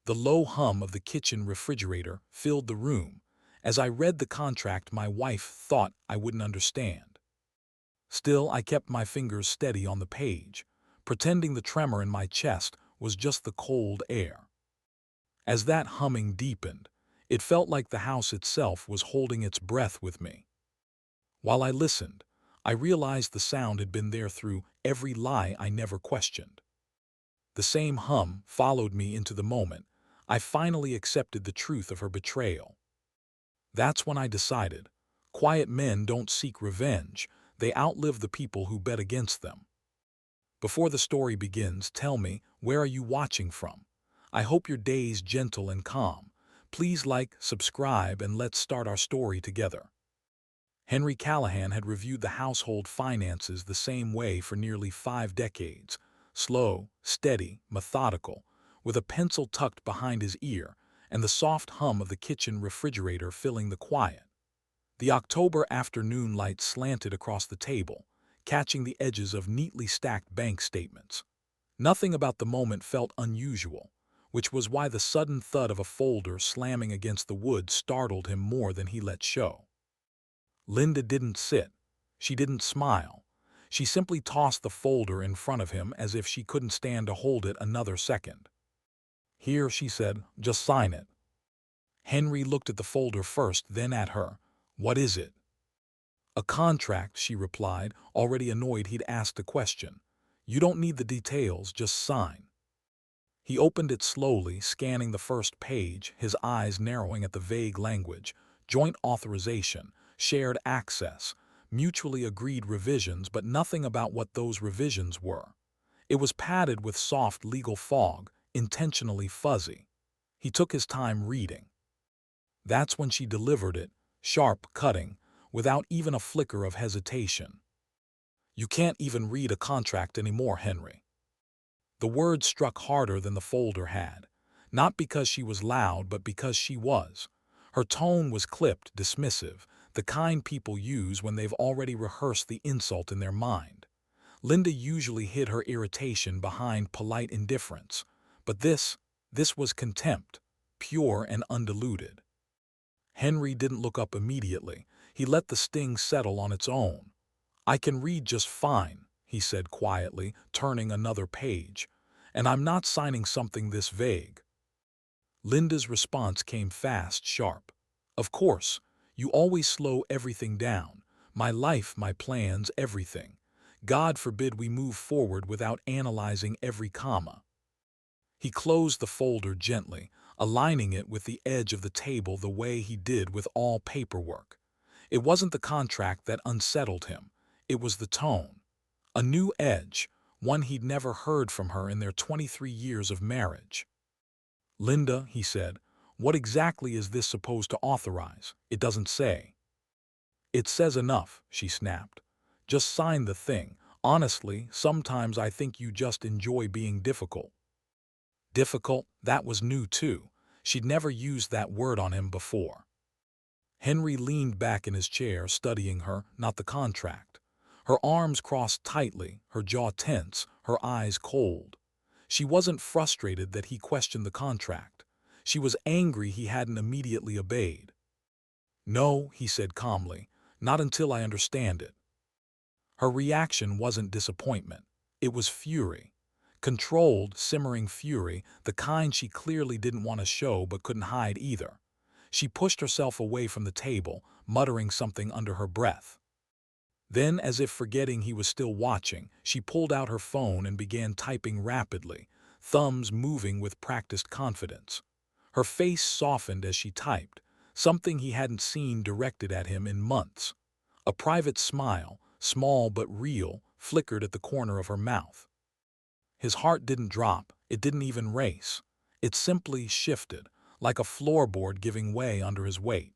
The low hum of the kitchen refrigerator filled the room. As I read the contract my wife thought I wouldn't understand. Still, I kept my fingers steady on the page, pretending the tremor in my chest was just the cold air. As that humming deepened, it felt like the house itself was holding its breath with me. While I listened, I realized the sound had been there through every lie I never questioned. The same hum followed me into the moment I finally accepted the truth of her betrayal. That's when I decided, quiet men don't seek revenge, they outlive the people who bet against them. Before the story begins, tell me, where are you watching from? I hope your day's gentle and calm. Please like, subscribe, and let's start our story together. Henry Callahan had reviewed the household finances the same way for nearly 5 decades, slow, steady, methodical, with a pencil tucked behind his ear and the soft hum of the kitchen refrigerator filling the quiet. The October afternoon light slanted across the table, catching the edges of neatly stacked bank statements. Nothing about the moment felt unusual, which was why the sudden thud of a folder slamming against the wood startled him more than he let show. Linda didn't sit. She didn't smile. She simply tossed the folder in front of him as if she couldn't stand to hold it another second. "Here," she said, "just sign it." Henry looked at the folder first, then at her. "What is it?" "A contract," she replied, already annoyed he'd asked a question. "You don't need the details, just sign." He opened it slowly, scanning the first page, his eyes narrowing at the vague language. Joint authorization, shared access, mutually agreed revisions, but nothing about what those revisions were. It was padded with soft legal fog, intentionally fuzzy. He took his time reading. That's when she delivered it, sharp, cutting, without even a flicker of hesitation. "You can't even read a contract anymore, Henry." The words struck harder than the folder had, not because she was loud, but because she was. Her tone was clipped, dismissive, the kind people use when they've already rehearsed the insult in their mind. Linda usually hid her irritation behind polite indifference, but this was contempt, pure and undiluted. Henry didn't look up immediately. He let the sting settle on its own. "I can read just fine," he said quietly, turning another page. "And I'm not signing something this vague." Linda's response came fast, sharp. "Of course, you always slow everything down. My life, my plans, everything. God forbid we move forward without analyzing every comma." He closed the folder gently, aligning it with the edge of the table the way he did with all paperwork. It wasn't the contract that unsettled him. It was the tone. A new edge, one he'd never heard from her in their 23 years of marriage. "Linda," he said, "what exactly is this supposed to authorize? It doesn't say." "It says enough," she snapped. "Just sign the thing. Honestly, sometimes I think you just enjoy being difficult." Difficult, that was new too. She'd never used that word on him before. Henry leaned back in his chair, studying her, not the contract. Her arms crossed tightly, her jaw tense, her eyes cold. She wasn't frustrated that he questioned the contract. She was angry he hadn't immediately obeyed. "No," he said calmly, "not until I understand it." Her reaction wasn't disappointment. It was fury. Controlled, simmering fury, the kind she clearly didn't want to show but couldn't hide either. She pushed herself away from the table, muttering something under her breath. Then, as if forgetting he was still watching, she pulled out her phone and began typing rapidly, thumbs moving with practiced confidence. Her face softened as she typed, something he hadn't seen directed at him in months. A private smile, small but real, flickered at the corner of her mouth. His heart didn't drop, it didn't even race. It simply shifted, like a floorboard giving way under his weight.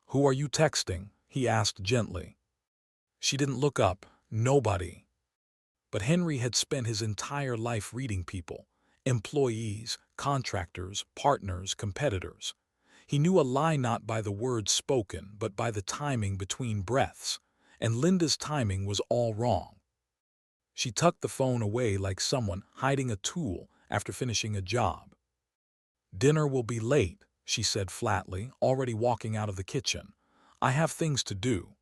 "Who are you texting?" he asked gently. She didn't look up. Nobody. But Henry had spent his entire life reading people, employees, contractors, partners, competitors. He knew a lie not by the words spoken, but by the timing between breaths, and Linda's timing was all wrong. She tucked the phone away like someone hiding a tool after finishing a job. "Dinner will be late," she said flatly, already walking out of the kitchen. "I have things to do."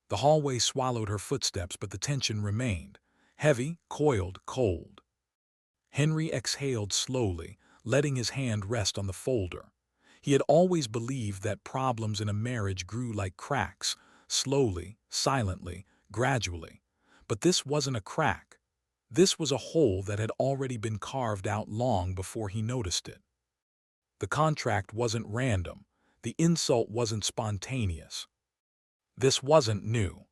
The hallway swallowed her footsteps, but the tension remained. Heavy, coiled, cold. Henry exhaled slowly, letting his hand rest on the folder. He had always believed that problems in a marriage grew like cracks, slowly, silently, gradually. But this wasn't a crack. This was a hole that had already been carved out long before he noticed it. The contract wasn't random. The insult wasn't spontaneous. This wasn't new.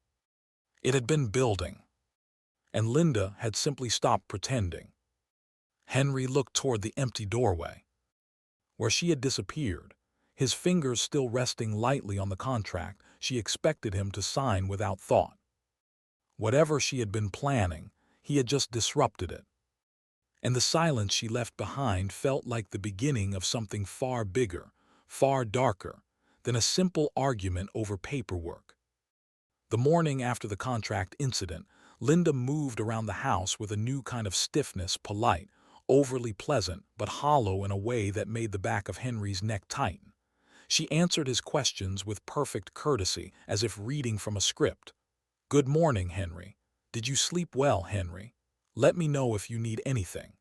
It had been building. And Linda had simply stopped pretending. Henry looked toward the empty doorway, where she had disappeared, his fingers still resting lightly on the contract she expected him to sign without thought. Whatever she had been planning, he had just disrupted it. And the silence she left behind felt like the beginning of something far bigger, far darker, than a simple argument over paperwork. The morning after the contract incident, Linda moved around the house with a new kind of stiffness, polite, overly pleasant, but hollow in a way that made the back of Henry's neck tighten. She answered his questions with perfect courtesy, as if reading from a script. "Good morning, Henry. Did you sleep well, Henry? Let me know if you need anything."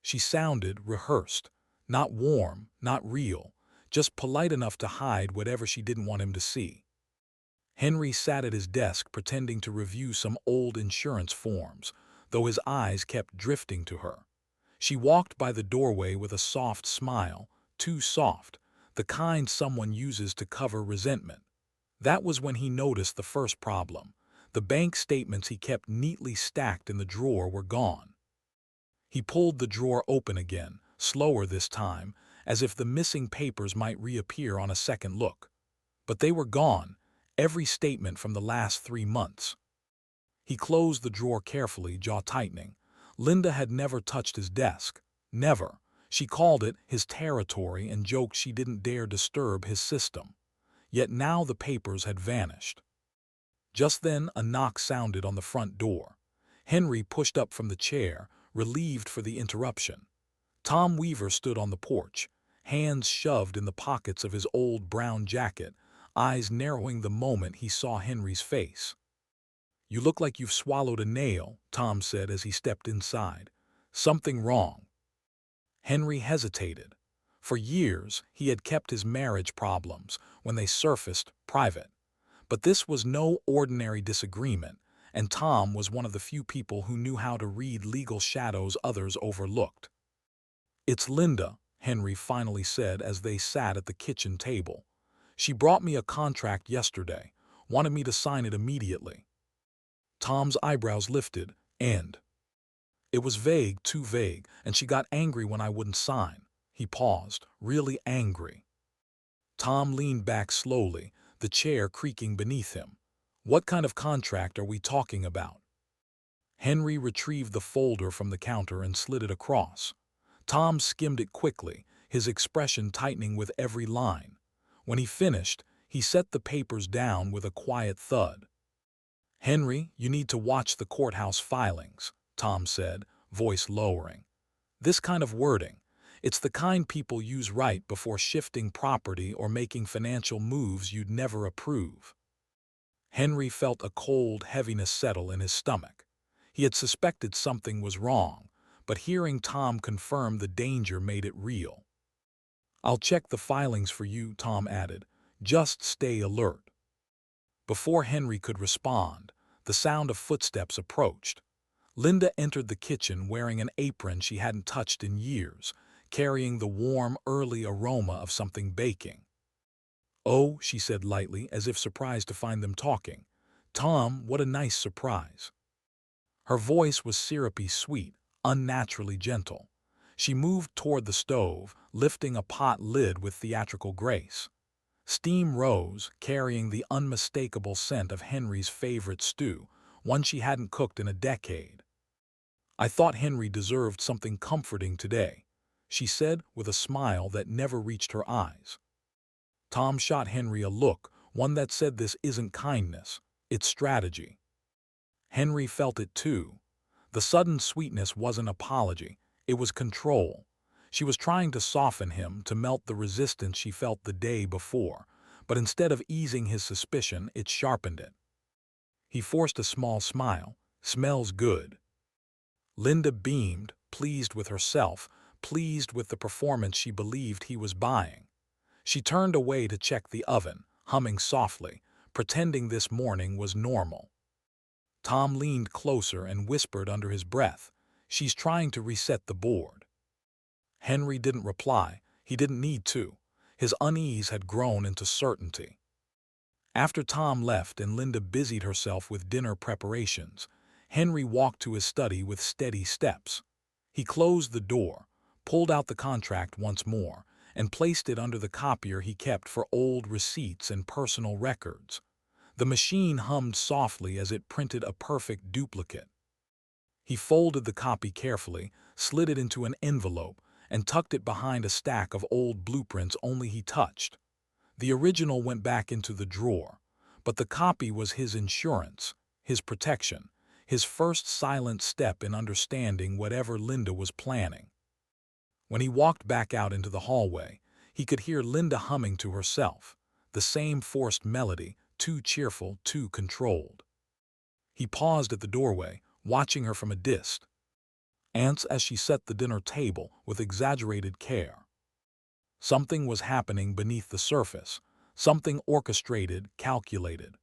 She sounded rehearsed, not warm, not real, just polite enough to hide whatever she didn't want him to see. Henry sat at his desk pretending to review some old insurance forms, though his eyes kept drifting to her. She walked by the doorway with a soft smile, too soft, the kind someone uses to cover resentment. That was when he noticed the first problem. The bank statements he kept neatly stacked in the drawer were gone. He pulled the drawer open again, slower this time, as if the missing papers might reappear on a second look. But they were gone, every statement from the last 3 months. He closed the drawer carefully, jaw tightening. Linda had never touched his desk. Never. She called it his territory and joked she didn't dare disturb his system. Yet now the papers had vanished. Just then a knock sounded on the front door. Henry pushed up from the chair, relieved for the interruption. Tom Weaver stood on the porch, hands shoved in the pockets of his old brown jacket, eyes narrowing the moment he saw Henry's face. "You look like you've swallowed a nail," Tom said as he stepped inside. "Something wrong?" Henry hesitated. For years, he had kept his marriage problems, when they surfaced, private. But this was no ordinary disagreement, and Tom was one of the few people who knew how to read legal shadows others overlooked. "It's Linda," Henry finally said as they sat at the kitchen table. "She brought me a contract yesterday, wanted me to sign it immediately." Tom's eyebrows lifted, and it was vague, too vague, and she got angry when I wouldn't sign. He paused, really angry. Tom leaned back slowly, the chair creaking beneath him. "What kind of contract are we talking about?" Henry retrieved the folder from the counter and slid it across. Tom skimmed it quickly, his expression tightening with every line. When he finished, he set the papers down with a quiet thud. "Henry, you need to watch the courthouse filings," Tom said, voice lowering. "This kind of wording, it's the kind people use right before shifting property or making financial moves you'd never approve." Henry felt a cold heaviness settle in his stomach. He had suspected something was wrong, but hearing Tom confirm the danger made it real. "I'll check the filings for you," Tom added. "Just stay alert." Before Henry could respond, the sound of footsteps approached. Linda entered the kitchen wearing an apron she hadn't touched in years, carrying the warm, early aroma of something baking. "Oh," she said lightly, as if surprised to find them talking. "Tom, what a nice surprise." Her voice was syrupy sweet, unnaturally gentle. She moved toward the stove, lifting a pot lid with theatrical grace. Steam rose, carrying the unmistakable scent of Henry's favorite stew, one she hadn't cooked in a decade. "I thought Henry deserved something comforting today," she said with a smile that never reached her eyes. Tom shot Henry a look, one that said this isn't kindness, it's strategy. Henry felt it too. The sudden sweetness wasn't apology, it was control. She was trying to soften him, to melt the resistance she felt the day before, but instead of easing his suspicion, it sharpened it. He forced a small smile. "Smells good." Linda beamed, pleased with herself, pleased with the performance she believed he was buying. She turned away to check the oven, humming softly, pretending this morning was normal. Tom leaned closer and whispered under his breath, "She's trying to reset the board." Henry didn't reply. He didn't need to. His unease had grown into certainty. After Tom left and Linda busied herself with dinner preparations, Henry walked to his study with steady steps. He closed the door, pulled out the contract once more, and placed it under the copier he kept for old receipts and personal records. The machine hummed softly as it printed a perfect duplicate. He folded the copy carefully, slid it into an envelope, and tucked it behind a stack of old blueprints only he touched. The original went back into the drawer, but the copy was his insurance, his protection, his first silent step in understanding whatever Linda was planning. When he walked back out into the hallway, he could hear Linda humming to herself, the same forced melody, too cheerful, too controlled. He paused at the doorway, watching her from a distance, as she set the dinner table with exaggerated care. Something was happening beneath the surface, something orchestrated, calculated.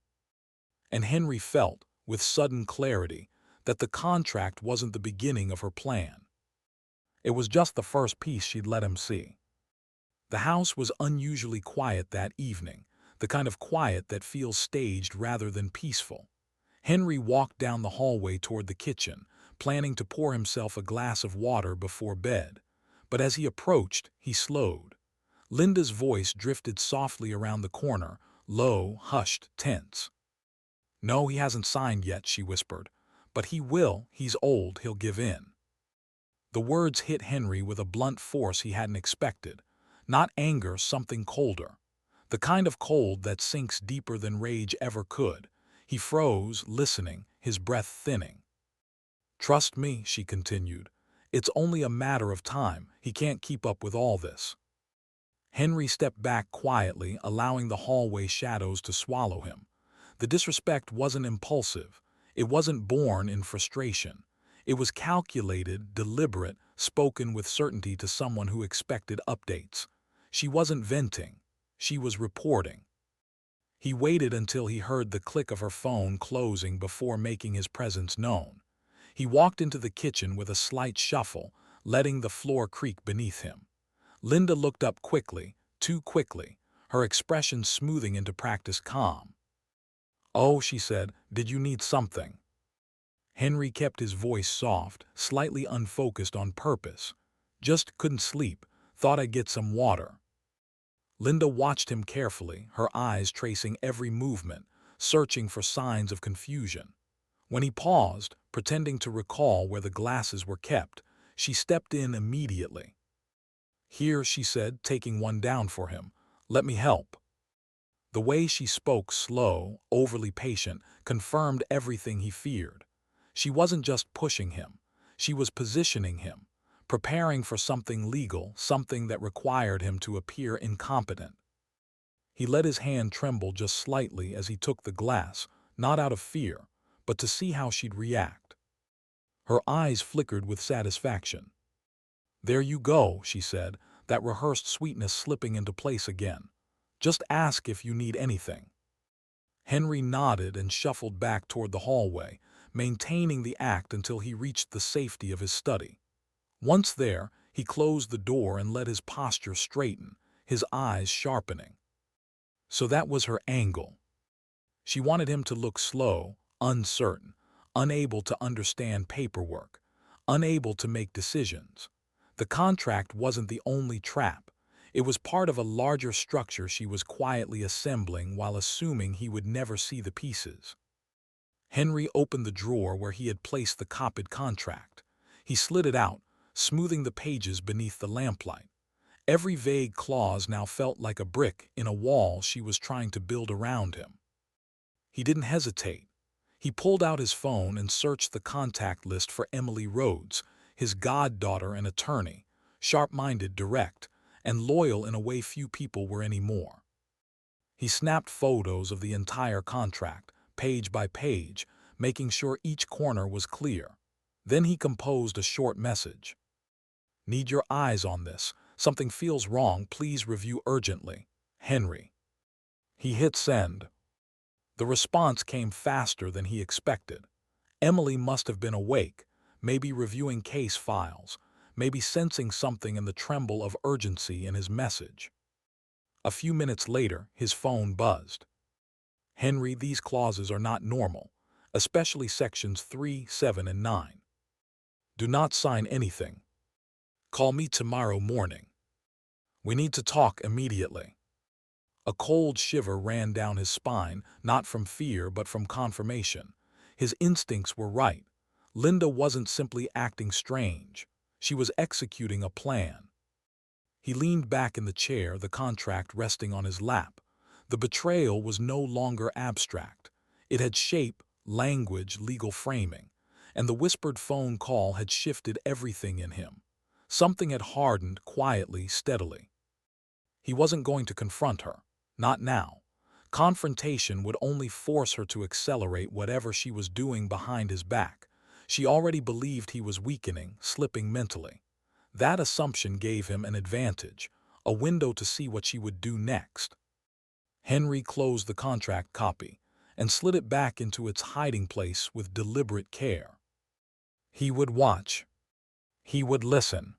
And Henry felt, with sudden clarity, that the contract wasn't the beginning of her plan. It was just the first piece she'd let him see. The house was unusually quiet that evening, the kind of quiet that feels staged rather than peaceful. Henry walked down the hallway toward the kitchen, planning to pour himself a glass of water before bed. But as he approached, he slowed. Linda's voice drifted softly around the corner, low, hushed, tense. "No, he hasn't signed yet," she whispered. "But he will. He's old. He'll give in." The words hit Henry with a blunt force he hadn't expected. Not anger, something colder. The kind of cold that sinks deeper than rage ever could. He froze, listening, his breath thinning. "Trust me," she continued. "It's only a matter of time. He can't keep up with all this." Henry stepped back quietly, allowing the hallway shadows to swallow him. The disrespect wasn't impulsive. It wasn't born in frustration. It was calculated, deliberate, spoken with certainty to someone who expected updates. She wasn't venting. She was reporting. He waited until he heard the click of her phone closing before making his presence known. He walked into the kitchen with a slight shuffle, letting the floor creak beneath him. Linda looked up quickly, too quickly, her expression smoothing into practiced calm. "Oh," she said, "did you need something?" Henry kept his voice soft, slightly unfocused on purpose. "Just couldn't sleep. Thought I'd get some water." Linda watched him carefully, her eyes tracing every movement, searching for signs of confusion. When he paused, pretending to recall where the glasses were kept, she stepped in immediately. "Here," she said, taking one down for him. "Let me help." The way she spoke, slow, overly patient, confirmed everything he feared. She wasn't just pushing him. She was positioning him, preparing for something legal, something that required him to appear incompetent. He let his hand tremble just slightly as he took the glass, not out of fear, but to see how she'd react. Her eyes flickered with satisfaction. "There you go," she said, that rehearsed sweetness slipping into place again. "Just ask if you need anything." Henry nodded and shuffled back toward the hallway, maintaining the act until he reached the safety of his study. Once there, he closed the door and let his posture straighten, his eyes sharpening. So that was her angle. She wanted him to look slow, uncertain, unable to understand paperwork, unable to make decisions. The contract wasn't the only trap. It was part of a larger structure she was quietly assembling while assuming he would never see the pieces. Henry opened the drawer where he had placed the copied contract. He slid it out, smoothing the pages beneath the lamplight. Every vague clause now felt like a brick in a wall she was trying to build around him. He didn't hesitate. He pulled out his phone and searched the contact list for Emily Rhodes, his goddaughter and attorney, sharp-minded, direct, and loyal in a way few people were anymore. He snapped photos of the entire contract, page by page, making sure each corner was clear. Then he composed a short message. "Need your eyes on this. Something feels wrong. Please review urgently. Henry." He hit send. The response came faster than he expected. Emily must have been awake, maybe reviewing case files, maybe sensing something in the tremble of urgency in his message. A few minutes later, his phone buzzed. "Henry, these clauses are not normal, especially sections 3, 7, and 9. Do not sign anything. Call me tomorrow morning. We need to talk immediately." A cold shiver ran down his spine, not from fear but from confirmation. His instincts were right. Linda wasn't simply acting strange. She was executing a plan. He leaned back in the chair, the contract resting on his lap. The betrayal was no longer abstract. It had shape, language, legal framing. And the whispered phone call had shifted everything in him. Something had hardened quietly, steadily. He wasn't going to confront her. Not now. Confrontation would only force her to accelerate whatever she was doing behind his back. She already believed he was weakening, slipping mentally. That assumption gave him an advantage, a window to see what she would do next. Henry closed the contract copy and slid it back into its hiding place with deliberate care. He would watch. He would listen.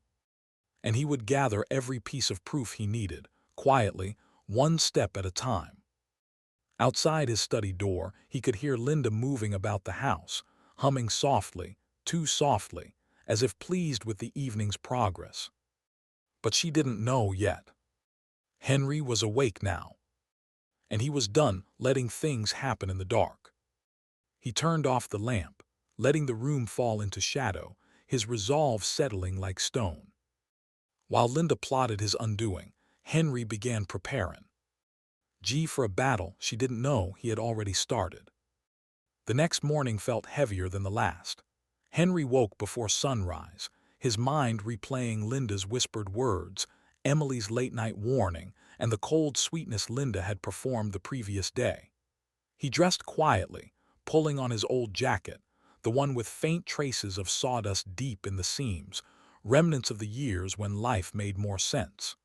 And he would gather every piece of proof he needed, quietly, one step at a time. Outside his study door, he could hear Linda moving about the house, humming softly, too softly, as if pleased with the evening's progress. But she didn't know yet. Henry was awake now, and he was done letting things happen in the dark. He turned off the lamp, letting the room fall into shadow, his resolve settling like stone. While Linda plotted his undoing, Henry began preparing. For a battle she didn't know he had already started. The next morning felt heavier than the last. Henry woke before sunrise, his mind replaying Linda's whispered words, Emily's late-night warning, and the cold sweetness Linda had performed the previous day. He dressed quietly, pulling on his old jacket, the one with faint traces of sawdust deep in the seams, remnants of the years when life made more sense.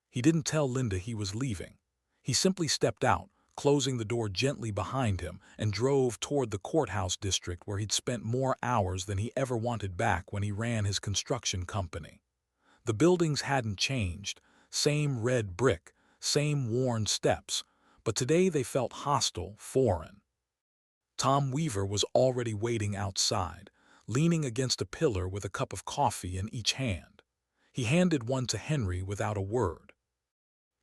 He didn't tell Linda he was leaving. He simply stepped out, closing the door gently behind him, and drove toward the courthouse district where he'd spent more hours than he ever wanted back when he ran his construction company. The buildings hadn't changed, same red brick, same worn steps, but today they felt hostile, foreign. Tom Weaver was already waiting outside, leaning against a pillar with a cup of coffee in each hand. He handed one to Henry without a word.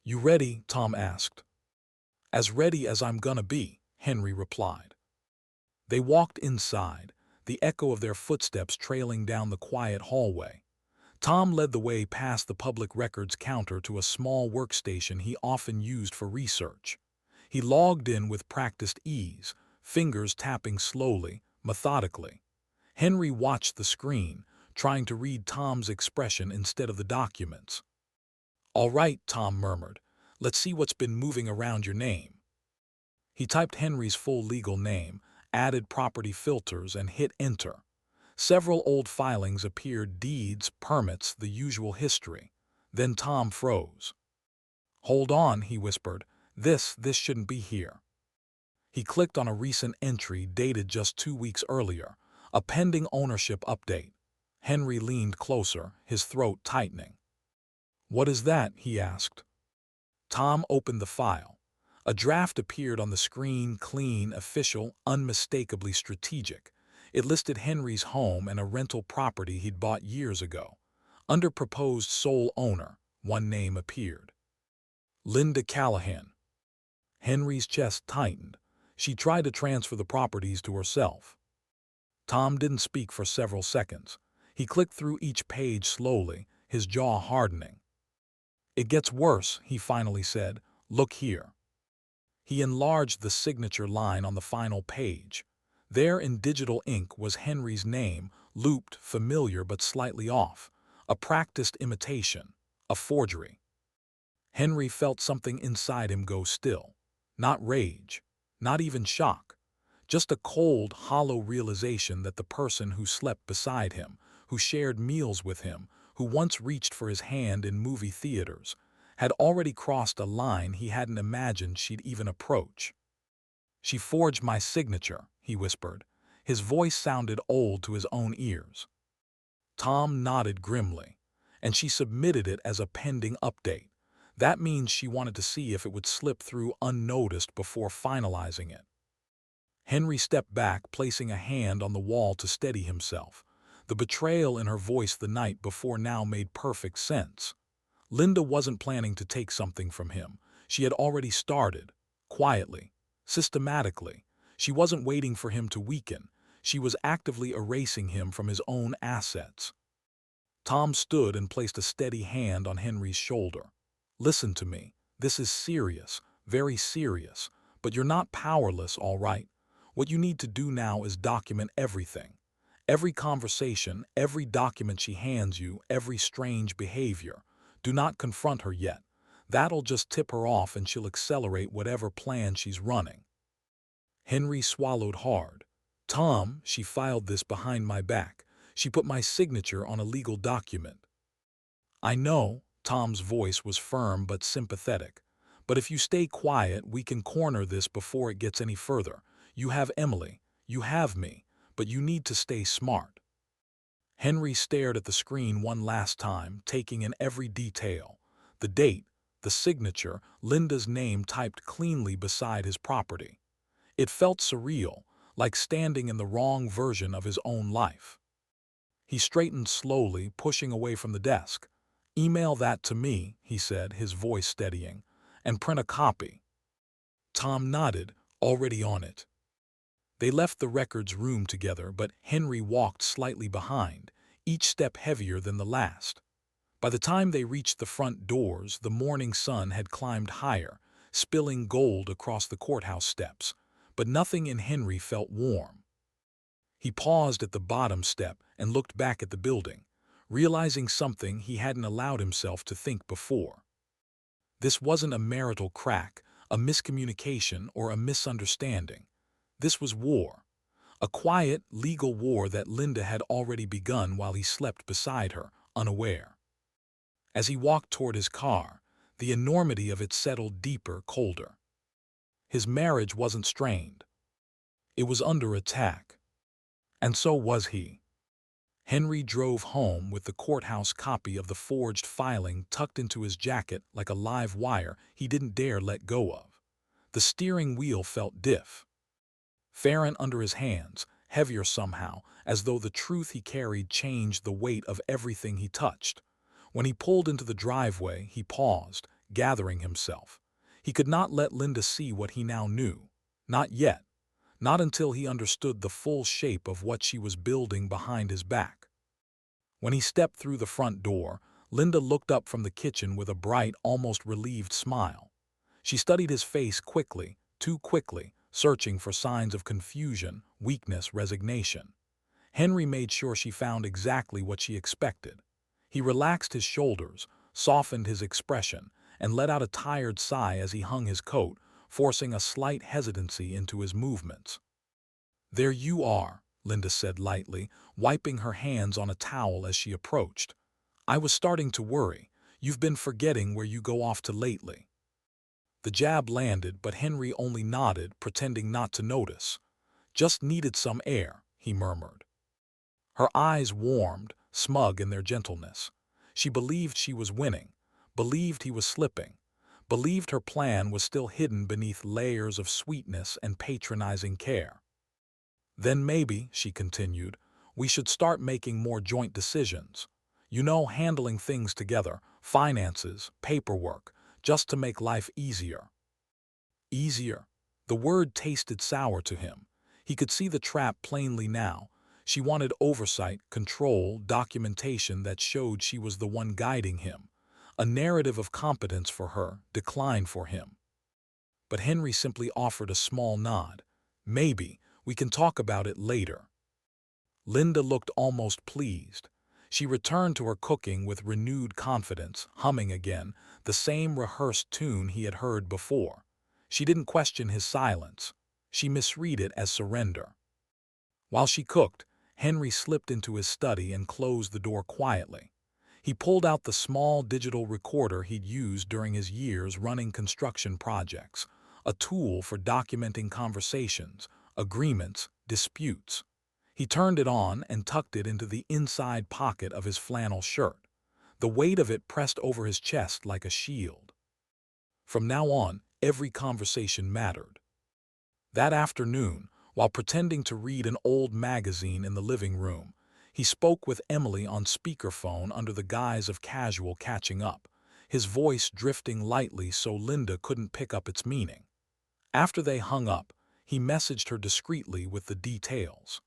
"You ready?" Tom asked. "As ready as I'm gonna be," Henry replied. They walked inside, the echo of their footsteps trailing down the quiet hallway. Tom led the way past the public records counter to a small workstation he often used for research. He logged in with practiced ease, fingers tapping slowly, methodically. Henry watched the screen, trying to read Tom's expression instead of the documents. "All right," Tom murmured. "Let's see what's been moving around your name." He typed Henry's full legal name, added property filters, and hit enter. Several old filings appeared, deeds, permits, the usual history. Then Tom froze. "Hold on," he whispered. This shouldn't be here." He clicked on a recent entry dated just 2 weeks earlier, a pending ownership update. Henry leaned closer, his throat tightening. "What is that?" he asked. Tom opened the file. A draft appeared on the screen, clean, official, unmistakably strategic. It listed Henry's home and a rental property he'd bought years ago. Under proposed sole owner, one name appeared. Linda Callahan. Henry's chest tightened. She tried to transfer the properties to herself. Tom didn't speak for several seconds. He clicked through each page slowly, his jaw hardening. "It gets worse," he finally said. "Look here." He enlarged the signature line on the final page. There in digital ink was Henry's name, looped, familiar but slightly off. A practiced imitation, a forgery. Henry felt something inside him go still. Not rage, not even shock. Just a cold, hollow realization that the person who slept beside him, who shared meals with him, who once reached for his hand in movie theaters, had already crossed a line he hadn't imagined she'd even approach. "She forged my signature," he whispered. His voice sounded old to his own ears. Tom nodded grimly. "And she submitted it as a pending update. That means she wanted to see if it would slip through unnoticed before finalizing it." Henry stepped back, placing a hand on the wall to steady himself. The betrayal in her voice the night before now made perfect sense. Linda wasn't planning to take something from him. She had already started, quietly, systematically. She wasn't waiting for him to weaken. She was actively erasing him from his own assets. Tom stood and placed a steady hand on Henry's shoulder. "Listen to me. This is serious, very serious. But you're not powerless, all right? What you need to do now is document everything. Every conversation, every document she hands you, every strange behavior. Do not confront her yet. That'll just tip her off and she'll accelerate whatever plan she's running." Henry swallowed hard. "Tom, she filed this behind my back. She put my signature on a legal document." "I know," Tom's voice was firm but sympathetic. "But if you stay quiet, we can corner this before it gets any further. You have Emily. You have me. But you need to stay smart." Henry stared at the screen one last time, taking in every detail. The date, the signature, Linda's name typed cleanly beside his property. It felt surreal, like standing in the wrong version of his own life. He straightened slowly, pushing away from the desk. "Email that to me," he said, his voice steadying, "and print a copy." Tom nodded, already on it. They left the records room together, but Henry walked slightly behind, each step heavier than the last. By the time they reached the front doors, the morning sun had climbed higher, spilling gold across the courthouse steps, but nothing in Henry felt warm. He paused at the bottom step and looked back at the building, realizing something he hadn't allowed himself to think before. This wasn't a marital crack, a miscommunication, or a misunderstanding. This was war. A quiet, legal war that Linda had already begun while he slept beside her, unaware. As he walked toward his car, the enormity of it settled deeper, colder. His marriage wasn't strained. It was under attack. And so was he. Henry drove home with the courthouse copy of the forged filing tucked into his jacket like a live wire he didn't dare let go of. The steering wheel felt stiff. Farron under his hands, heavier somehow, as though the truth he carried changed the weight of everything he touched. When he pulled into the driveway, he paused, gathering himself. He could not let Linda see what he now knew. Not yet. Not until he understood the full shape of what she was building behind his back. When he stepped through the front door, Linda looked up from the kitchen with a bright, almost relieved smile. She studied his face quickly, too quickly, searching for signs of confusion, weakness, resignation. Henry made sure she found exactly what she expected. He relaxed his shoulders, softened his expression, and let out a tired sigh as he hung his coat, forcing a slight hesitancy into his movements. "There you are," Linda said lightly, wiping her hands on a towel as she approached. "I was starting to worry. You've been forgetting where you go off to lately." The jab landed, but Henry only nodded, pretending not to notice. "Just needed some air," he murmured. Her eyes warmed, smug in their gentleness. She believed she was winning, believed he was slipping, believed her plan was still hidden beneath layers of sweetness and patronizing care. "Then maybe," she continued, "we should start making more joint decisions. You know, handling things together, finances, paperwork, just to make life easier." Easier. The word tasted sour to him. He could see the trap plainly now. She wanted oversight, control, documentation that showed she was the one guiding him. A narrative of competence for her, decline for him. But Henry simply offered a small nod. "Maybe, we can talk about it later." Linda looked almost pleased. She returned to her cooking with renewed confidence, humming again, the same rehearsed tune he had heard before. She didn't question his silence. She misread it as surrender. While she cooked, Henry slipped into his study and closed the door quietly. He pulled out the small digital recorder he'd used during his years running construction projects, a tool for documenting conversations, agreements, disputes. He turned it on and tucked it into the inside pocket of his flannel shirt, the weight of it pressed over his chest like a shield. From now on, every conversation mattered. That afternoon, while pretending to read an old magazine in the living room, he spoke with Emily on speakerphone under the guise of casual catching up, his voice drifting lightly so Linda couldn't pick up its meaning. After they hung up, he messaged her discreetly with the details.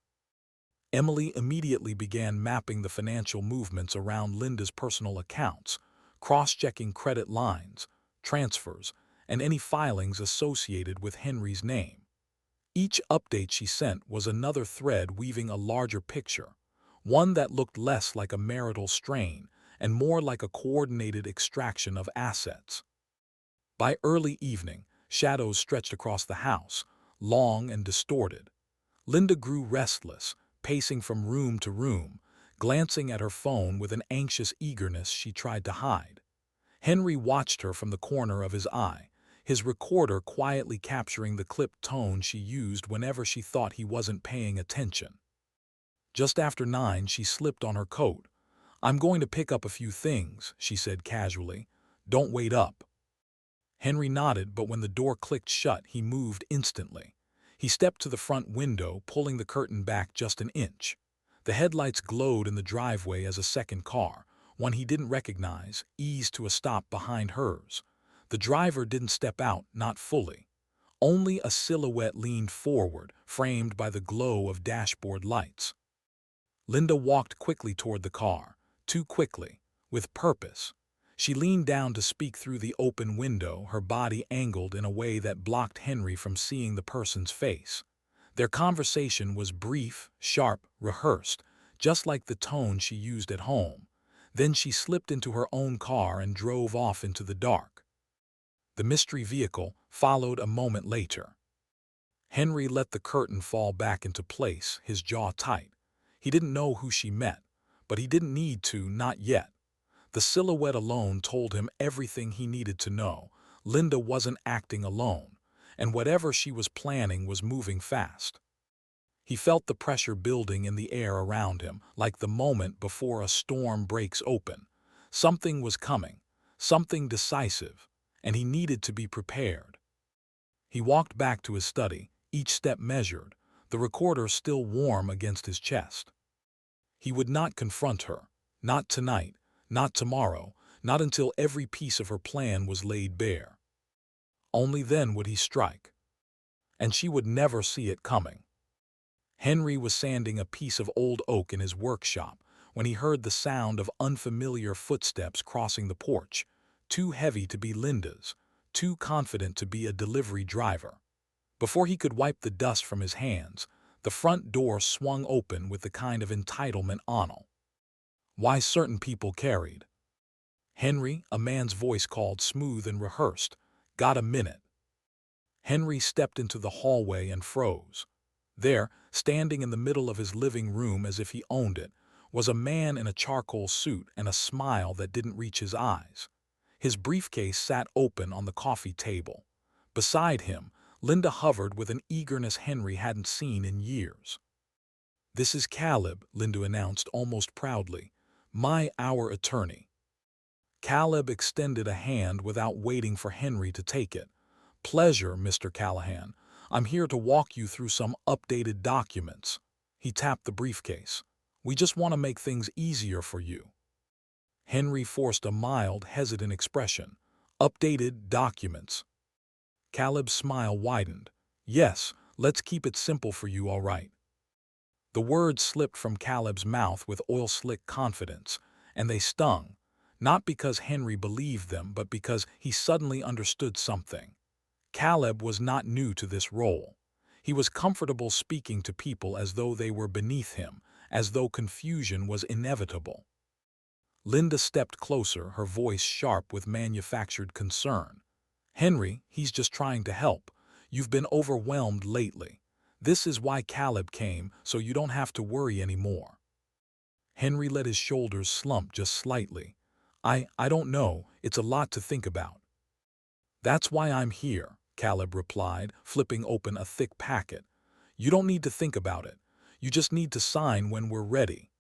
Emily immediately began mapping the financial movements around Linda's personal accounts, cross-checking credit lines, transfers, and any filings associated with Henry's name. Each update she sent was another thread weaving a larger picture, one that looked less like a marital strain and more like a coordinated extraction of assets. By early evening, shadows stretched across the house, long and distorted. Linda grew restless, pacing from room to room, glancing at her phone with an anxious eagerness she tried to hide. Henry watched her from the corner of his eye, his recorder quietly capturing the clipped tone she used whenever she thought he wasn't paying attention. Just after 9, she slipped on her coat. "I'm going to pick up a few things," she said casually. "Don't wait up." Henry nodded, but when the door clicked shut, he moved instantly. He stepped to the front window, pulling the curtain back just an inch. The headlights glowed in the driveway as a second car, one he didn't recognize, eased to a stop behind hers. The driver didn't step out, not fully. Only a silhouette leaned forward, framed by the glow of dashboard lights. Linda walked quickly toward the car, too quickly, with purpose. She leaned down to speak through the open window, her body angled in a way that blocked Henry from seeing the person's face. Their conversation was brief, sharp, rehearsed, just like the tone she used at home. Then she slipped into her own car and drove off into the dark. The mystery vehicle followed a moment later. Henry let the curtain fall back into place, his jaw tight. He didn't know who she met, but he didn't need to, not yet. The silhouette alone told him everything he needed to know. Linda wasn't acting alone, and whatever she was planning was moving fast. He felt the pressure building in the air around him, like the moment before a storm breaks open. Something was coming, something decisive, and he needed to be prepared. He walked back to his study, each step measured, the recorder still warm against his chest. He would not confront her, not tonight, not tomorrow, not until every piece of her plan was laid bare. Only then would he strike. And she would never see it coming. Henry was sanding a piece of old oak in his workshop when he heard the sound of unfamiliar footsteps crossing the porch, too heavy to be Linda's, too confident to be a delivery driver. Before he could wipe the dust from his hands, the front door swung open with the kind of entitlement Onel. Why certain people carried. "Henry," a man's voice called, smooth and rehearsed. "Got a minute?" Henry stepped into the hallway and froze. There, standing in the middle of his living room as if he owned it, was a man in a charcoal suit and a smile that didn't reach his eyes. His briefcase sat open on the coffee table. Beside him, Linda hovered with an eagerness Henry hadn't seen in years. "This is Caleb," Linda announced almost proudly. Our attorney." Caleb extended a hand without waiting for Henry to take it. "Pleasure, Mr. Callahan. I'm here to walk you through some updated documents." He tapped the briefcase. "We just want to make things easier for you." Henry forced a mild, hesitant expression. "Updated documents." Caleb's smile widened. "Yes, let's keep it simple for you, all right." The words slipped from Caleb's mouth with oil-slick confidence, and they stung, not because Henry believed them, but because he suddenly understood something. Caleb was not new to this role. He was comfortable speaking to people as though they were beneath him, as though confusion was inevitable. Linda stepped closer, her voice sharp with manufactured concern. Henry, he's just trying to help. You've been overwhelmed lately. This is why Caleb came, so you don't have to worry anymore. Henry let his shoulders slump just slightly. I don't know, it's a lot to think about. That's why I'm here, Caleb replied, flipping open a thick packet. You don't need to think about it. You just need to sign when we're ready.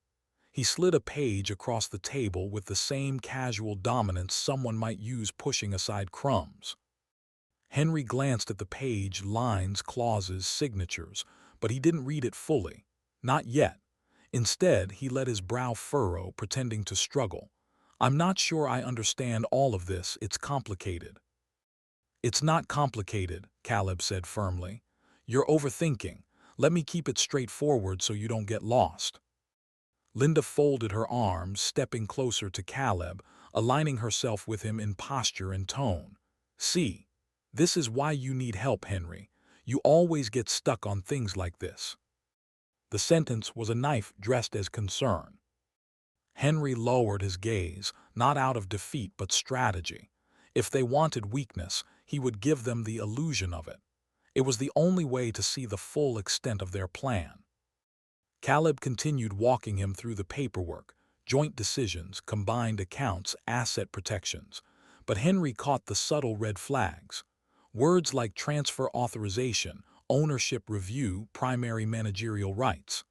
He slid a page across the table with the same casual dominance someone might use pushing aside crumbs. Henry glanced at the page, lines, clauses, signatures, but he didn't read it fully. Not yet. Instead, he let his brow furrow, pretending to struggle. I'm not sure I understand all of this. It's complicated. It's not complicated, Caleb said firmly. You're overthinking. Let me keep it straightforward so you don't get lost. Linda folded her arms, stepping closer to Caleb, aligning herself with him in posture and tone. See, this is why you need help, Henry. You always get stuck on things like this. The sentence was a knife dressed as concern. Henry lowered his gaze, not out of defeat but strategy. If they wanted weakness, he would give them the illusion of it. It was the only way to see the full extent of their plan. Caleb continued walking him through the paperwork, joint decisions, combined accounts, asset protections. But Henry caught the subtle red flags. Words like transfer authorization, ownership review, primary managerial rights.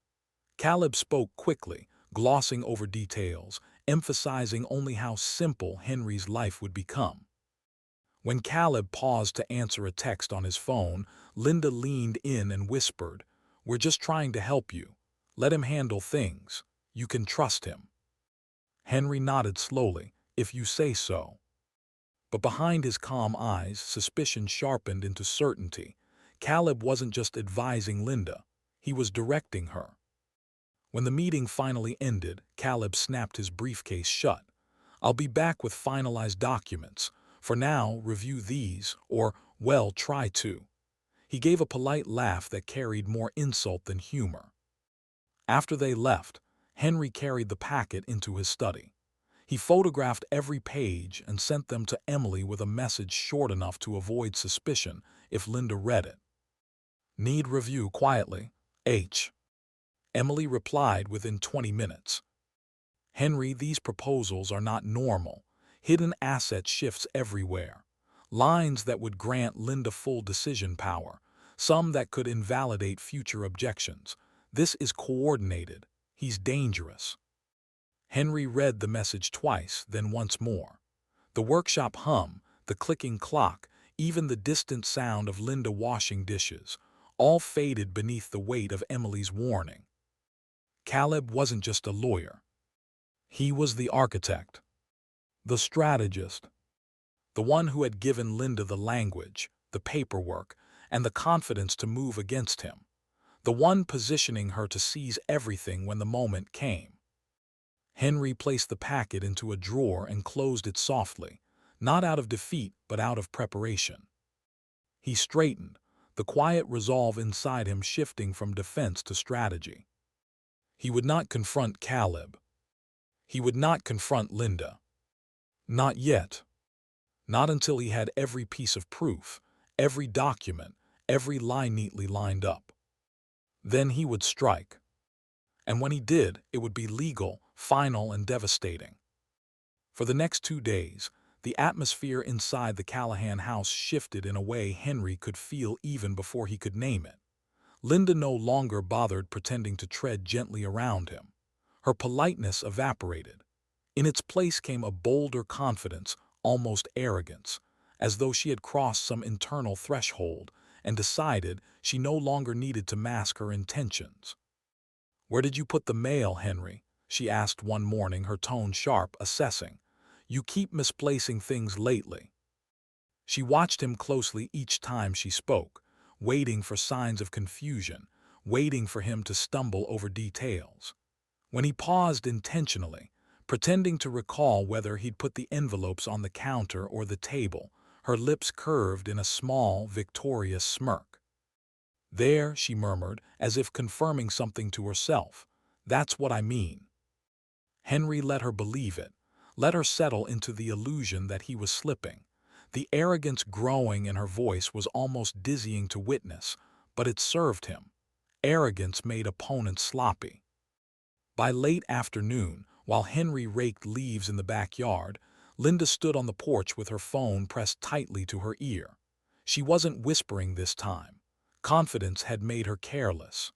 Caleb spoke quickly, glossing over details, emphasizing only how simple Henry's life would become. When Caleb paused to answer a text on his phone, Linda leaned in and whispered, "We're just trying to help you. Let him handle things. You can trust him." Henry nodded slowly, "If you say so." But behind his calm eyes, suspicion sharpened into certainty. Caleb wasn't just advising Linda, he was directing her. When the meeting finally ended, Caleb snapped his briefcase shut. "I'll be back with finalized documents. For now, review these, or, well, try to." He gave a polite laugh that carried more insult than humor. After they left, Henry carried the packet into his study. He photographed every page and sent them to Emily with a message short enough to avoid suspicion if Linda read it. "Need review quietly, H." Emily replied within 20 minutes. "Henry, these proposals are not normal. Hidden asset shifts everywhere. Lines that would grant Linda full decision power. Some that could invalidate future objections. This is coordinated. He's dangerous." Henry read the message twice, then once more. The workshop hum, the clicking clock, even the distant sound of Linda washing dishes, all faded beneath the weight of Emily's warning. Caleb wasn't just a lawyer. He was the architect, the strategist, the one who had given Linda the language, the paperwork, and the confidence to move against him, the one positioning her to seize everything when the moment came. Henry placed the packet into a drawer and closed it softly, not out of defeat but out of preparation. He straightened, the quiet resolve inside him shifting from defense to strategy. He would not confront Caleb. He would not confront Linda. Not yet. Not until he had every piece of proof, every document, every line neatly lined up. Then he would strike. And when he did, it would be legal, final, and devastating. For the next 2 days, the atmosphere inside the Callahan house shifted in a way Henry could feel even before he could name it. Linda no longer bothered pretending to tread gently around him. Her politeness evaporated. In its place came a bolder confidence, almost arrogance, as though she had crossed some internal threshold and decided she no longer needed to mask her intentions. "Where did you put the mail, Henry?" she asked one morning, her tone sharp, assessing. "You keep misplacing things lately." She watched him closely each time she spoke, waiting for signs of confusion, waiting for him to stumble over details. When he paused intentionally, pretending to recall whether he'd put the envelopes on the counter or the table, her lips curved in a small, victorious smirk. "There," she murmured, as if confirming something to herself. "That's what I mean." Henry let her believe it, let her settle into the illusion that he was slipping. The arrogance growing in her voice was almost dizzying to witness, but it served him. Arrogance made opponents sloppy. By late afternoon, while Henry raked leaves in the backyard, Linda stood on the porch with her phone pressed tightly to her ear. She wasn't whispering this time. Confidence had made her careless.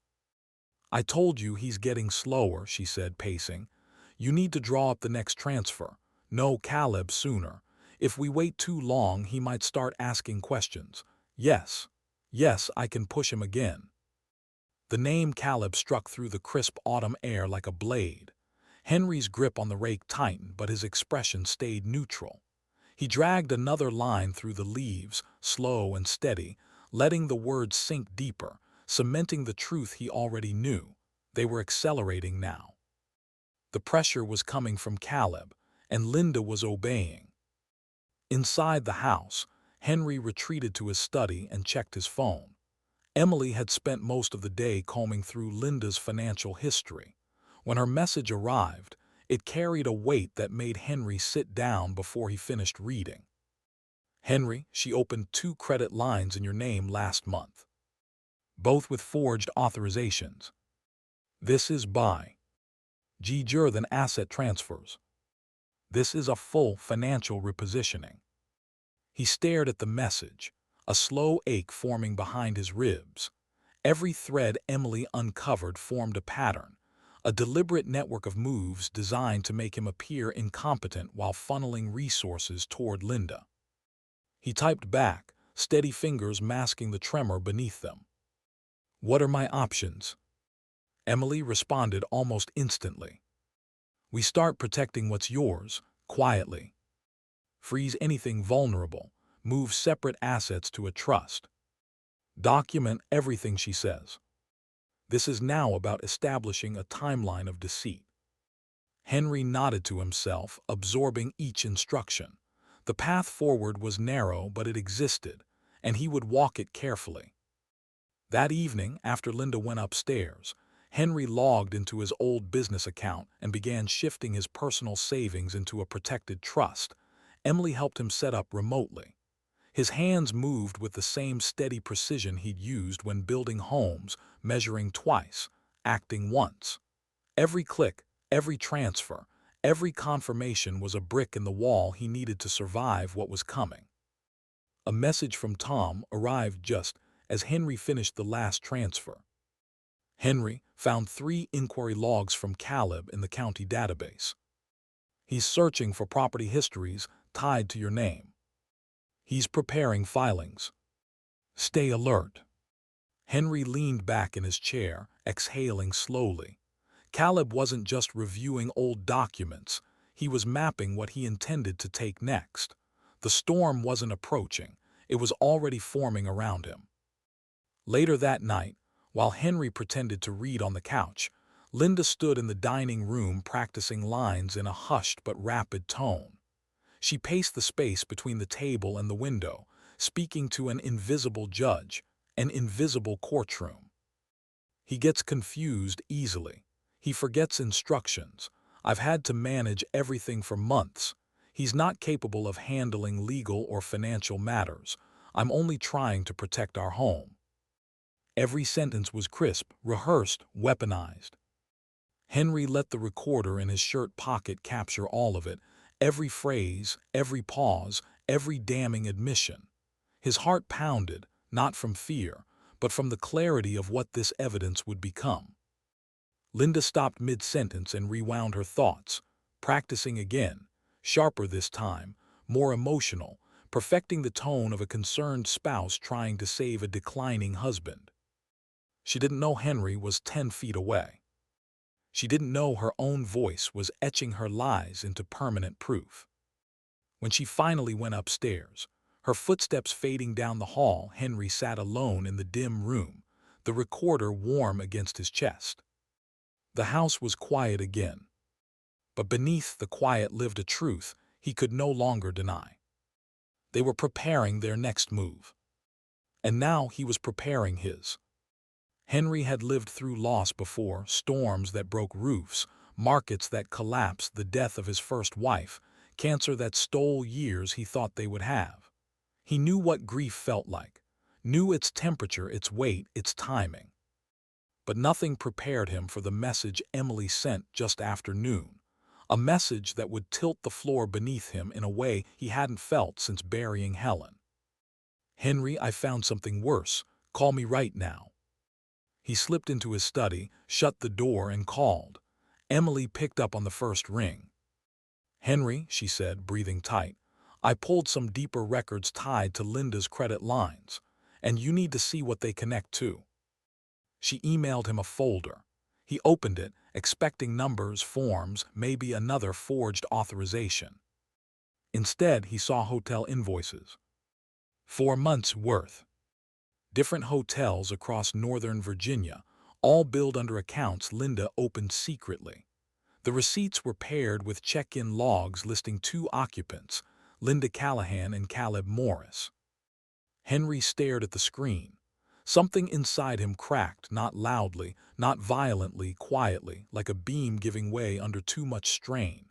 "I told you he's getting slower," she said, pacing. "You need to draw up the next transfer. No Caleb sooner. If we wait too long, he might start asking questions." "Yes. Yes, I can push him again." The name Caleb struck through the crisp autumn air like a blade. Henry's grip on the rake tightened, but his expression stayed neutral. He dragged another line through the leaves, slow and steady, letting the words sink deeper, cementing the truth he already knew. They were accelerating now. The pressure was coming from Caleb, and Linda was obeying. Inside the house, Henry retreated to his study and checked his phone. Emily had spent most of the day combing through Linda's financial history. When her message arrived, it carried a weight that made Henry sit down before he finished reading. "Henry, she opened 2 credit lines in your name last month, both with forged authorizations. This is by G. Than asset transfers. This is a full financial repositioning." He stared at the message, a slow ache forming behind his ribs. Every thread Emily uncovered formed a pattern, a deliberate network of moves designed to make him appear incompetent while funneling resources toward Linda. He typed back, steady fingers masking the tremor beneath them. "What are my options?" Emily responded almost instantly. "We start protecting what's yours, quietly. Freeze anything vulnerable. Move separate assets to a trust. Document everything she says. This is now about establishing a timeline of deceit." Henry nodded to himself, absorbing each instruction. The path forward was narrow, but it existed, and he would walk it carefully. That evening, after Linda went upstairs, Henry logged into his old business account and began shifting his personal savings into a protected trust. Emily helped him set up remotely. His hands moved with the same steady precision he'd used when building homes, measuring twice, acting once. Every click, every transfer, every confirmation was a brick in the wall he needed to survive what was coming. A message from Tom arrived just as Henry finished the last transfer. "Henry found 3 inquiry logs from Caleb in the county database. He's searching for property histories tied to your name. He's preparing filings. Stay alert." Henry leaned back in his chair, exhaling slowly. Caleb wasn't just reviewing old documents, he was mapping what he intended to take next. The storm wasn't approaching, it was already forming around him. Later that night, while Henry pretended to read on the couch, Linda stood in the dining room practicing lines in a hushed but rapid tone. She paced the space between the table and the window, speaking to an invisible judge, an invisible courtroom. "He gets confused easily. He forgets instructions. I've had to manage everything for months. He's not capable of handling legal or financial matters. I'm only trying to protect our home." Every sentence was crisp, rehearsed, weaponized. Henry let the recorder in his shirt pocket capture all of it, every phrase, every pause, every damning admission. His heart pounded, not from fear, but from the clarity of what this evidence would become. Linda stopped mid-sentence and rewound her thoughts, practicing again, sharper this time, more emotional, perfecting the tone of a concerned spouse trying to save a declining husband. She didn't know Henry was 10 feet away. She didn't know her own voice was etching her lies into permanent proof. When she finally went upstairs, her footsteps fading down the hall, Henry sat alone in the dim room, the recorder warm against his chest. The house was quiet again. But beneath the quiet lived a truth he could no longer deny. They were preparing their next move. And now he was preparing his. Henry had lived through loss before, storms that broke roofs, markets that collapsed, the death of his first wife, cancer that stole years he thought they would have. He knew what grief felt like, knew its temperature, its weight, its timing. But nothing prepared him for the message Emily sent just after noon, a message that would tilt the floor beneath him in a way he hadn't felt since burying Helen. "Henry, I found something worse. Call me right now." He slipped into his study, shut the door, and called. Emily picked up on the first ring. "Henry," she said, breathing tight, "I pulled some deeper records tied to Linda's credit lines, and you need to see what they connect to." She emailed him a folder. He opened it, expecting numbers, forms, maybe another forged authorization. Instead, he saw hotel invoices. 4 months' worth. Different hotels across Northern Virginia, all billed under accounts Linda opened secretly. The receipts were paired with check-in logs listing 2 occupants, Linda Callahan and Caleb Morris. Henry stared at the screen. Something inside him cracked, not loudly, not violently, quietly, like a beam giving way under too much strain.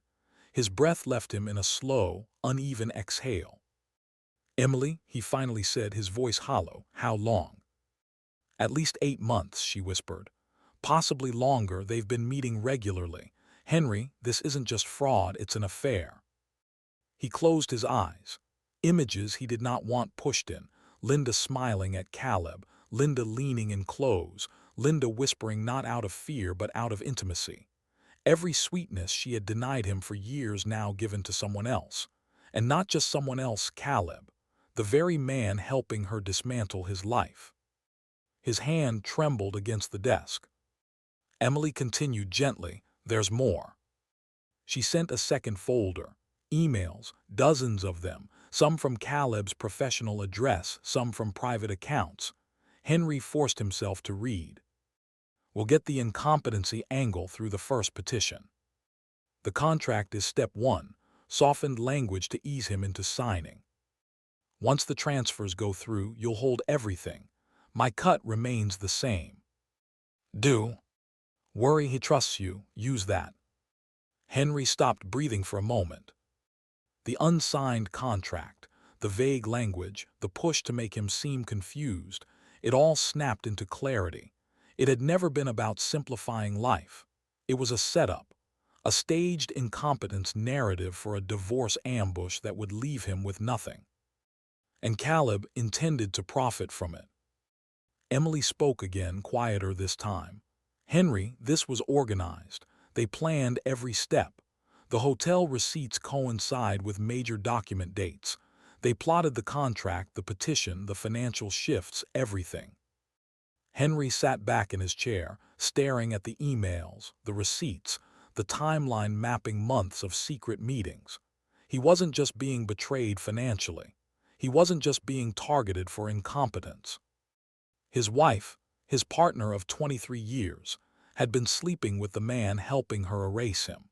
His breath left him in a slow, uneven exhale. "Emily," he finally said, his voice hollow, "how long?" "At least 8 months," she whispered. "Possibly longer. They've been meeting regularly. Henry, this isn't just fraud, it's an affair." He closed his eyes. Images he did not want pushed in. Linda smiling at Caleb, Linda leaning in clothes, Linda whispering not out of fear but out of intimacy. Every sweetness she had denied him for years now given to someone else. And not just someone else, Caleb, the very man helping her dismantle his life. His hand trembled against the desk. Emily continued gently, "There's more." She sent a second folder. Emails, dozens of them, some from Caleb's professional address, some from private accounts. Henry forced himself to read. "We'll get the incompetency angle through the first petition. The contract is step 1, softened language to ease him into signing. Once the transfers go through, you'll hold everything. My cut remains the same. Do. Worry he trusts you, use that." Henry stopped breathing for a moment. The unsigned contract, the vague language, the push to make him seem confused, it all snapped into clarity. It had never been about simplifying life. It was a setup, a staged incompetence narrative for a divorce ambush that would leave him with nothing. And Caleb intended to profit from it. Emily spoke again, quieter this time. "Henry, this was organized. They planned every step. The hotel receipts coincide with major document dates. They plotted the contract, the petition, the financial shifts, everything." Henry sat back in his chair, staring at the emails, the receipts, the timeline mapping months of secret meetings. He wasn't just being betrayed financially. He wasn't just being targeted for incompetence. His wife, his partner of 23 years, had been sleeping with the man helping her erase him.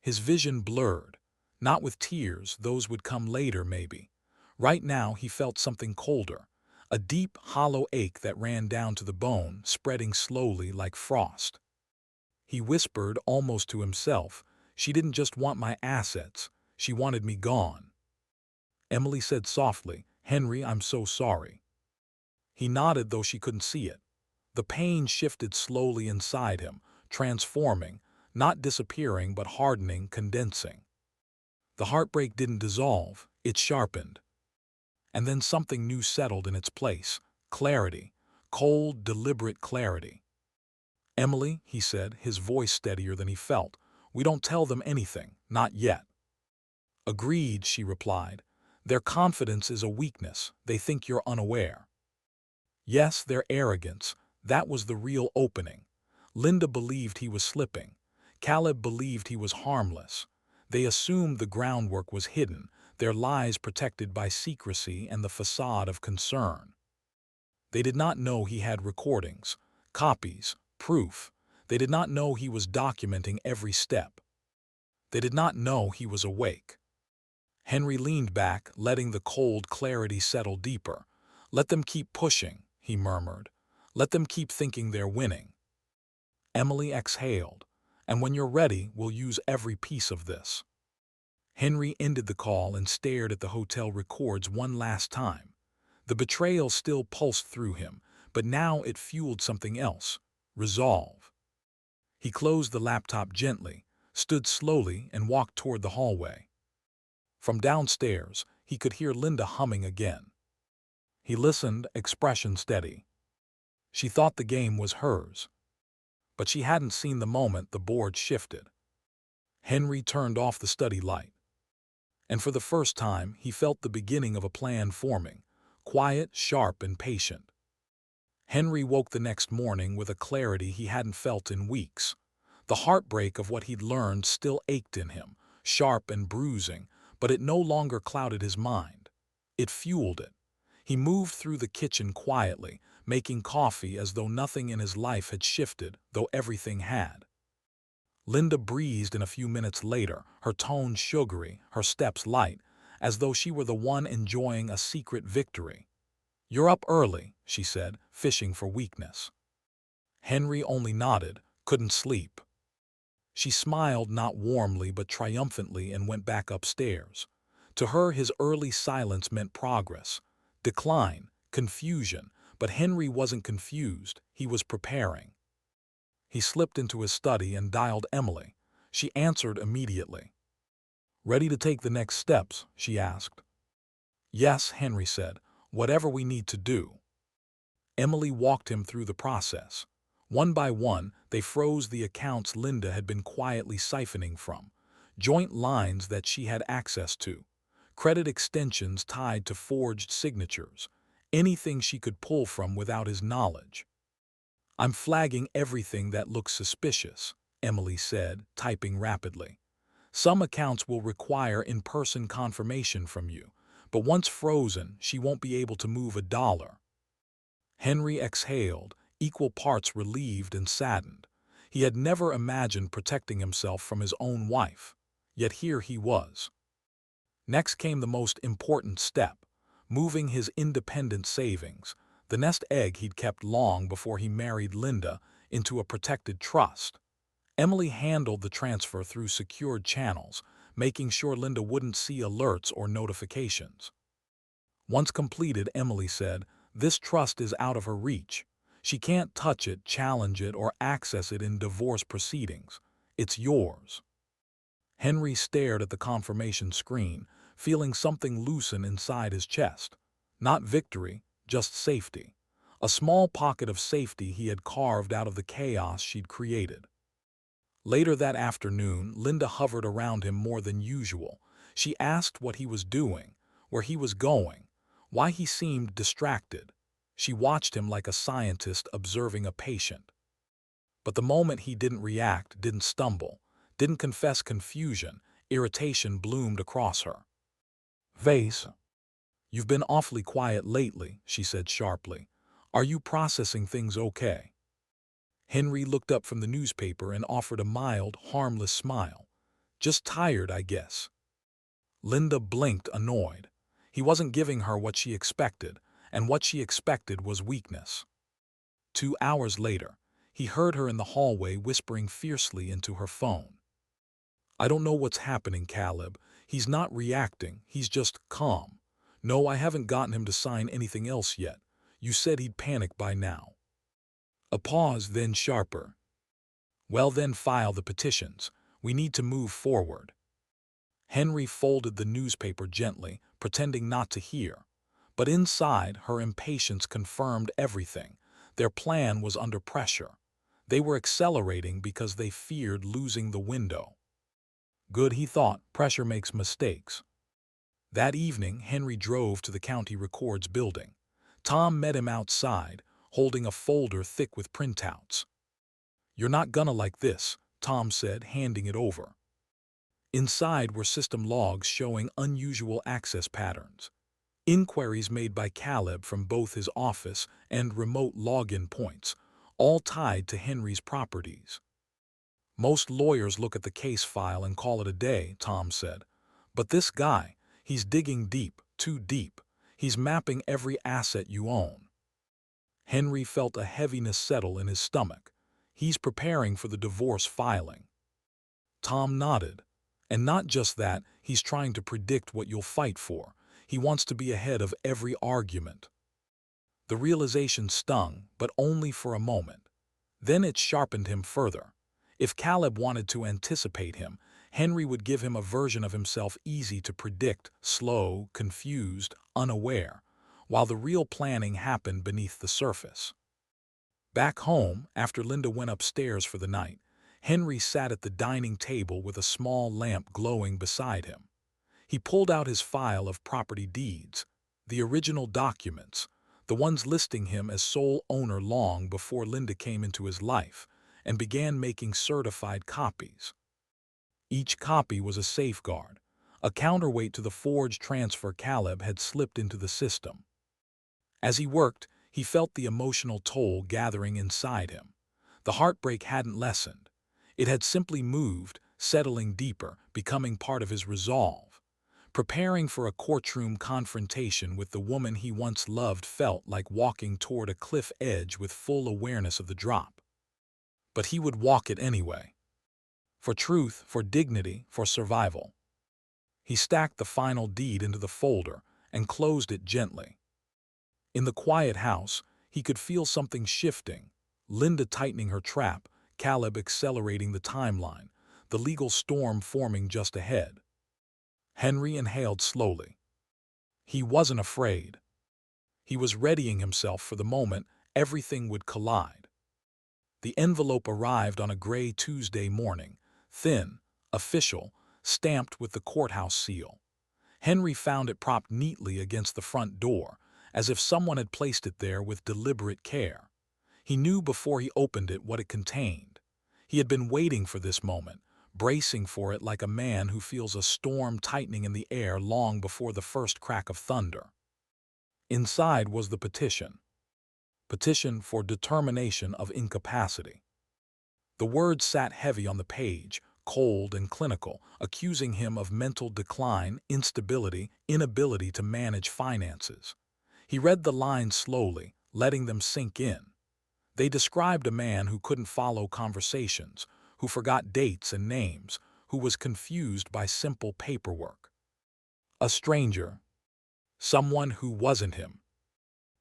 His vision blurred. Not with tears, those would come later maybe. Right now he felt something colder, a deep, hollow ache that ran down to the bone, spreading slowly like frost. He whispered almost to himself, "She didn't just want my assets, she wanted me gone." Emily said softly, "Henry, I'm so sorry." He nodded, though she couldn't see it. The pain shifted slowly inside him, transforming, not disappearing but hardening, condensing. The heartbreak didn't dissolve, it sharpened. And then something new settled in its place, clarity, cold, deliberate clarity. "Emily," he said, his voice steadier than he felt, "we don't tell them anything, not yet." "Agreed," she replied. "Their confidence is a weakness, they think you're unaware." Yes, their arrogance, that was the real opening. Linda believed he was slipping. Caleb believed he was harmless. They assumed the groundwork was hidden, their lies protected by secrecy and the facade of concern. They did not know he had recordings, copies, proof. They did not know he was documenting every step. They did not know he was awake. Henry leaned back, letting the cold clarity settle deeper. "Let them keep pushing," he murmured. "Let them keep thinking they're winning." Emily exhaled. "And when you're ready, we'll use every piece of this." Henry ended the call and stared at the hotel records one last time. The betrayal still pulsed through him, but now it fueled something else: resolve. He closed the laptop gently, stood slowly, and walked toward the hallway. From downstairs, he could hear Linda humming again. He listened, expression steady. She thought the game was hers, but she hadn't seen the moment the board shifted. Henry turned off the study light, and for the first time he felt the beginning of a plan forming, quiet, sharp, and patient. Henry woke the next morning with a clarity he hadn't felt in weeks. The heartbreak of what he'd learned still ached in him, sharp and bruising, but it no longer clouded his mind. It fueled it. He moved through the kitchen quietly, making coffee as though nothing in his life had shifted, though everything had. Linda breezed in a few minutes later, her tone sugary, her steps light, as though she were the one enjoying a secret victory. "You're up early," she said, fishing for weakness. Henry only nodded, couldn't sleep. She smiled not warmly but triumphantly and went back upstairs. To her, his early silence meant progress, decline, confusion, but Henry wasn't confused, he was preparing. He slipped into his study and dialed Emily. She answered immediately. "Ready to take the next steps?" she asked. "Yes," Henry said, "whatever we need to do." Emily walked him through the process. One by one, they froze the accounts Linda had been quietly siphoning from, joint lines that she had access to, credit extensions tied to forged signatures, anything she could pull from without his knowledge. "I'm flagging everything that looks suspicious," Emily said, typing rapidly. "Some accounts will require in-person confirmation from you, but once frozen, she won't be able to move a dollar." Henry exhaled, equal parts relieved and saddened. He had never imagined protecting himself from his own wife, yet here he was. Next came the most important step: moving his independent savings, the nest egg he'd kept long before he married Linda, into a protected trust. Emily handled the transfer through secured channels, making sure Linda wouldn't see alerts or notifications. Once completed, Emily said, "This trust is out of her reach. She can't touch it, challenge it, or access it in divorce proceedings. It's yours." Henry stared at the confirmation screen, feeling something loosen inside his chest. Not victory, just safety. A small pocket of safety he had carved out of the chaos she'd created. Later that afternoon, Linda hovered around him more than usual. She asked what he was doing, where he was going, why he seemed distracted. She watched him like a scientist observing a patient. But the moment he didn't react, didn't stumble, didn't confess confusion, irritation bloomed across her. "Vase, you've been awfully quiet lately," she said sharply. "Are you processing things okay?" Henry looked up from the newspaper and offered a mild, harmless smile. "Just tired, I guess." Linda blinked, annoyed. He wasn't giving her what she expected, and what she expected was weakness. 2 hours later, he heard her in the hallway whispering fiercely into her phone. "I don't know what's happening, Caleb. He's not reacting, he's just calm. No, I haven't gotten him to sign anything else yet. You said he'd panic by now." A pause, then sharper. "Well then, file the petitions. We need to move forward." Henry folded the newspaper gently, pretending not to hear. But inside, her impatience confirmed everything. Their plan was under pressure. They were accelerating because they feared losing the window. Good, he thought, pressure makes mistakes. That evening, Henry drove to the county records building. Tom met him outside, holding a folder thick with printouts. "You're not gonna like this," Tom said, handing it over. Inside were system logs showing unusual access patterns. Inquiries made by Caleb from both his office and remote login points, all tied to Henry's properties. "Most lawyers look at the case file and call it a day," Tom said. "But this guy, he's digging deep, too deep. He's mapping every asset you own." Henry felt a heaviness settle in his stomach. He's preparing for the divorce filing. Tom nodded. And not just that, he's trying to predict what you'll fight for. He wants to be ahead of every argument. The realization stung, but only for a moment. Then it sharpened him further. If Caleb wanted to anticipate him, Henry would give him a version of himself easy to predict, slow, confused, unaware, while the real planning happened beneath the surface. Back home, after Linda went upstairs for the night, Henry sat at the dining table with a small lamp glowing beside him. He pulled out his file of property deeds, the original documents, the ones listing him as sole owner long before Linda came into his life, and began making certified copies. Each copy was a safeguard, a counterweight to the forged transfer Caleb had slipped into the system. As he worked, he felt the emotional toll gathering inside him. The heartbreak hadn't lessened. It had simply moved, settling deeper, becoming part of his resolve. Preparing for a courtroom confrontation with the woman he once loved felt like walking toward a cliff edge with full awareness of the drop. But he would walk it anyway. For truth, for dignity, for survival. He stacked the final deed into the folder and closed it gently. In the quiet house, he could feel something shifting. Linda tightening her trap, Caleb accelerating the timeline, the legal storm forming just ahead. Henry inhaled slowly. He wasn't afraid. He was readying himself for the moment everything would collide. The envelope arrived on a gray Tuesday morning, thin, official, stamped with the courthouse seal. Henry found it propped neatly against the front door, as if someone had placed it there with deliberate care. He knew before he opened it what it contained. He had been waiting for this moment, bracing for it like a man who feels a storm tightening in the air long before the first crack of thunder. Inside was the petition. Petition for determination of incapacity. The words sat heavy on the page, cold and clinical, accusing him of mental decline, instability, inability to manage finances. He read the lines slowly, letting them sink in. They described a man who couldn't follow conversations, who forgot dates and names, who was confused by simple paperwork. A stranger. Someone who wasn't him.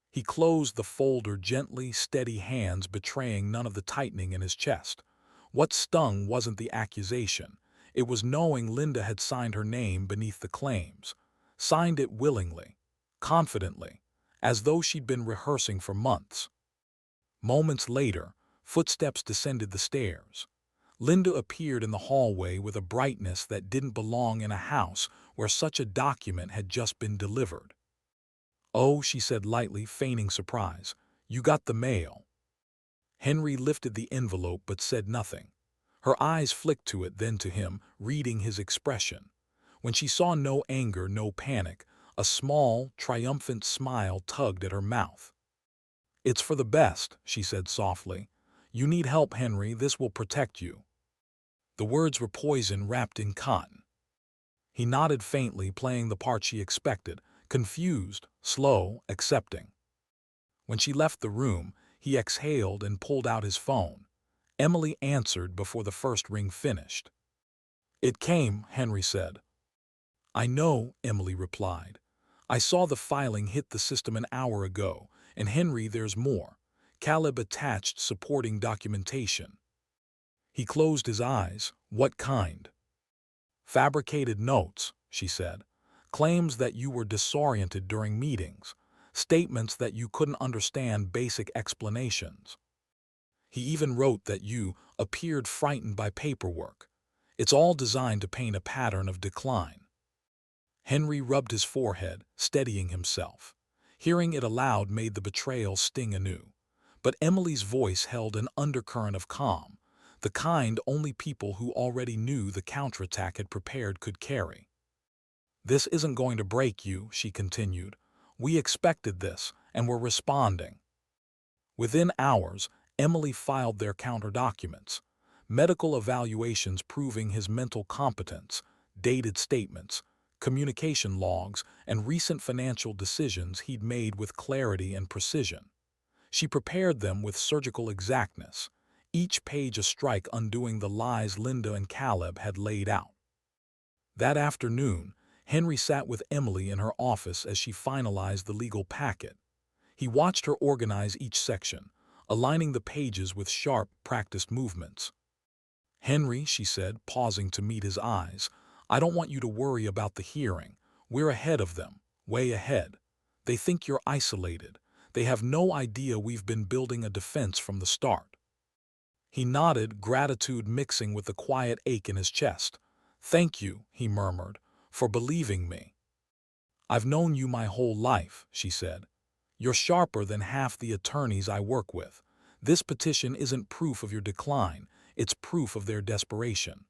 He closed the folder gently, steady hands betraying none of the tightening in his chest. What stung wasn't the accusation. It was knowing Linda had signed her name beneath the claims. Signed it willingly, confidently, as though she'd been rehearsing for months. Moments later, footsteps descended the stairs. Linda appeared in the hallway with a brightness that didn't belong in a house where such a document had just been delivered. "Oh," she said lightly, feigning surprise. "You got the mail." Henry lifted the envelope but said nothing. Her eyes flicked to it, then to him, reading his expression. When she saw no anger, no panic, a small, triumphant smile tugged at her mouth. "It's for the best," she said softly. "You need help, Henry. This will protect you." The words were poison wrapped in cotton. He nodded faintly, playing the part she expected, confused, slow, accepting. When she left the room, he exhaled and pulled out his phone. Emily answered before the first ring finished. "It came," Henry said. "I know," Emily replied. "I saw the filing hit the system an hour ago, and Henry, there's more." Caleb attached supporting documentation. He closed his eyes. "What kind?" "Fabricated notes," she said. "Claims that you were disoriented during meetings. Statements that you couldn't understand basic explanations. He even wrote that you appeared frightened by paperwork. It's all designed to paint a pattern of decline." Henry rubbed his forehead, steadying himself. Hearing it aloud made the betrayal sting anew. But Emily's voice held an undercurrent of calm, the kind only people who already knew the counterattack had prepared could carry. "This isn't going to break you," she continued. "We expected this, and we're responding." Within hours, Emily filed their counter-documents. Medical evaluations proving his mental competence, dated statements, communication logs, and recent financial decisions he'd made with clarity and precision. She prepared them with surgical exactness, each page a strike undoing the lies Linda and Caleb had laid out. That afternoon, Henry sat with Emily in her office as she finalized the legal packet. He watched her organize each section, aligning the pages with sharp, practiced movements. "Henry," she said, pausing to meet his eyes, "I don't want you to worry about the hearing. We're ahead of them, way ahead. They think you're isolated. They have no idea we've been building a defense from the start." He nodded, gratitude mixing with the quiet ache in his chest. "Thank you," he murmured, "for believing me." "I've known you my whole life," she said. "You're sharper than half the attorneys I work with. This petition isn't proof of your decline, it's proof of their desperation."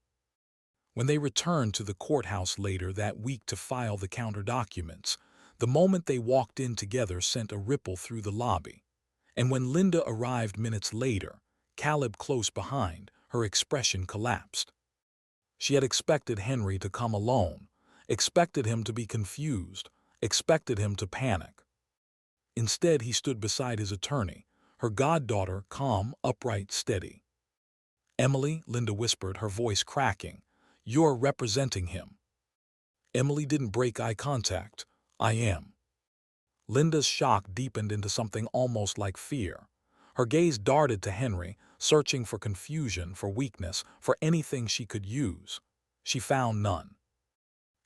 When they returned to the courthouse later that week to file the counter documents, the moment they walked in together sent a ripple through the lobby. And when Linda arrived minutes later, Caleb close behind, her expression collapsed. She had expected Henry to come alone, expected him to be confused, expected him to panic. Instead, he stood beside his attorney, her goddaughter calm, upright, steady. "Emily," Linda whispered, her voice cracking, "you're representing him." Emily didn't break eye contact. "I am." Linda's shock deepened into something almost like fear. Her gaze darted to Henry, searching for confusion, for weakness, for anything she could use. She found none.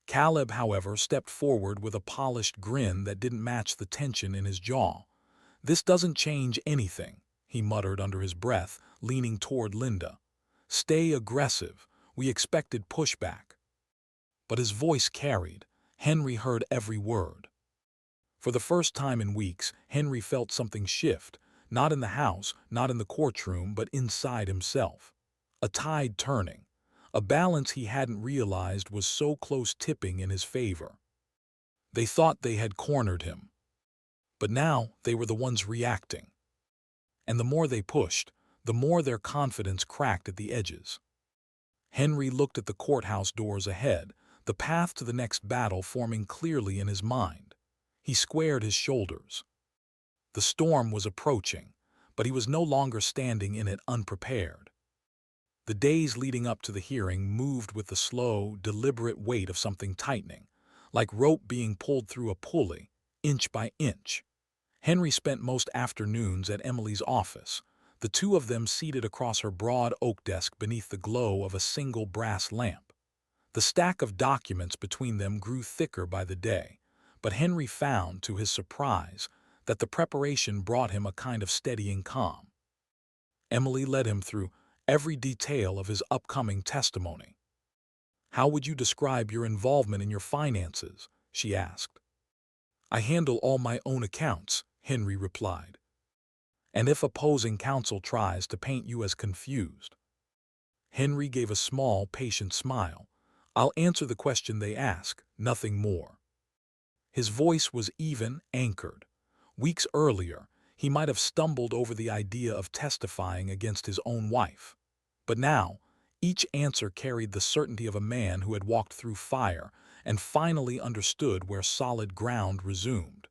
Caleb, however, stepped forward with a polished grin that didn't match the tension in his jaw. "This doesn't change anything," he muttered under his breath, leaning toward Linda. "Stay aggressive. We expected pushback." But his voice carried. Henry heard every word. For the first time in weeks, Henry felt something shift, not in the house, not in the courtroom, but inside himself. A tide turning, a balance he hadn't realized was so close tipping in his favor. They thought they had cornered him. But now they were the ones reacting. And the more they pushed, the more their confidence cracked at the edges. Henry looked at the courthouse doors ahead, the path to the next battle forming clearly in his mind. He squared his shoulders. The storm was approaching, but he was no longer standing in it unprepared. The days leading up to the hearing moved with the slow, deliberate weight of something tightening, like rope being pulled through a pulley, inch by inch. Henry spent most afternoons at Emily's office, the two of them seated across her broad oak desk beneath the glow of a single brass lamp. The stack of documents between them grew thicker by the day, but Henry found, to his surprise, that the preparation brought him a kind of steadying calm. Emily led him through every detail of his upcoming testimony. "How would you describe your involvement in your finances?" she asked. "I handle all my own accounts," Henry replied. "And if opposing counsel tries to paint you as confused?" Henry gave a small, patient smile. "I'll answer the question they ask, nothing more." His voice was even, anchored. Weeks earlier, he might have stumbled over the idea of testifying against his own wife. But now, each answer carried the certainty of a man who had walked through fire and finally understood where solid ground resumed.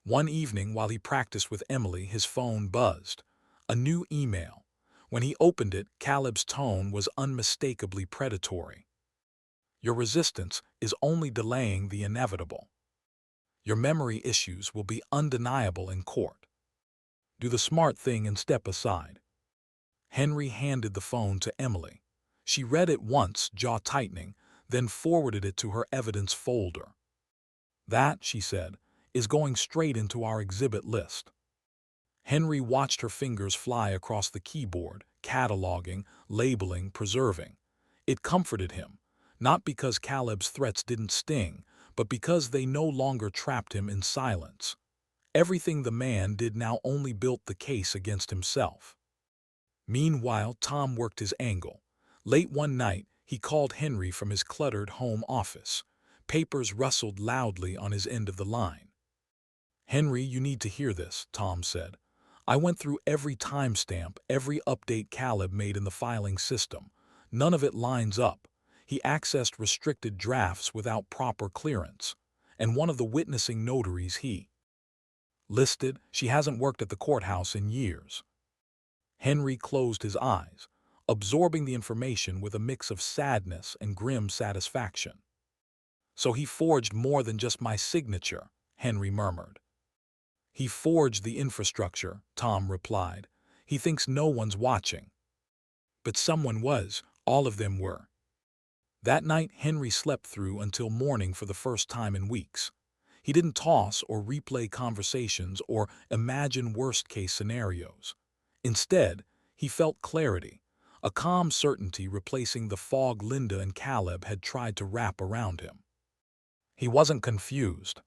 One evening, while he practiced with Emily, his phone buzzed. A new email. When he opened it, Caleb's tone was unmistakably predatory. "Your resistance is only delaying the inevitable. Your memory issues will be undeniable in court. Do the smart thing and step aside." Henry handed the phone to Emily. She read it once, jaw tightening, then forwarded it to her evidence folder. "That," she said, "is going straight into our exhibit list." Henry watched her fingers fly across the keyboard, cataloging, labeling, preserving. It comforted him, not because Caleb's threats didn't sting, but because they no longer trapped him in silence. Everything the man did now only built the case against himself. Meanwhile, Tom worked his angle. Late one night, he called Henry from his cluttered home office. Papers rustled loudly on his end of the line. "Henry, you need to hear this," Tom said. "I went through every timestamp, every update Caleb made in the filing system. None of it lines up. He accessed restricted drafts without proper clearance. And one of the witnessing notaries he listed, she hasn't worked at the courthouse in years." Henry closed his eyes. absorbing the information with a mix of sadness and grim satisfaction. "So he forged more than just my signature," Henry murmured. "He forged the infrastructure," Tom replied. "He thinks no one's watching." But someone was. All of them were. That night, Henry slept through until morning for the first time in weeks. He didn't toss or replay conversations or imagine worst-case scenarios. Instead, he felt clarity, a calm certainty replacing the fog Linda and Caleb had tried to wrap around him. He wasn't confused.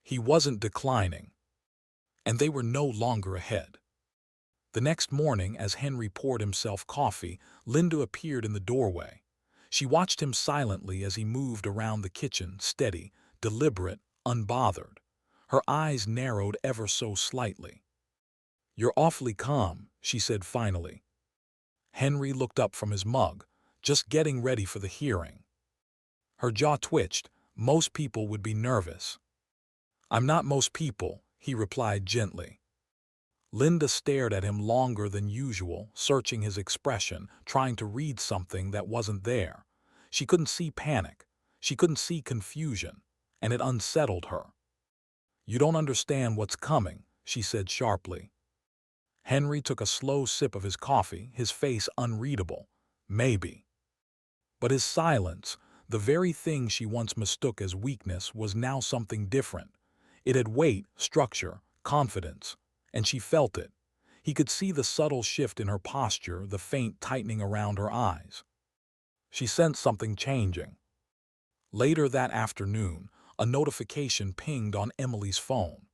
He wasn't declining. And they were no longer ahead. The next morning, as Henry poured himself coffee, Linda appeared in the doorway. She watched him silently as he moved around the kitchen, steady, deliberate, unbothered. Her eyes narrowed ever so slightly. "You're awfully calm," she said finally. Henry looked up from his mug, just getting ready for the hearing. Her jaw twitched. Most people would be nervous. "I'm not most people," he replied gently. Linda stared at him longer than usual, searching his expression, trying to read something that wasn't there. She couldn't see panic. She couldn't see confusion, and it unsettled her. "You don't understand what's coming," she said sharply. Henry took a slow sip of his coffee, his face unreadable. Maybe. But his silence, the very thing she once mistook as weakness, was now something different. It had weight, structure, confidence, and she felt it. He could see the subtle shift in her posture, the faint tightening around her eyes. She sensed something changing. Later that afternoon, a notification pinged on Emily's phone.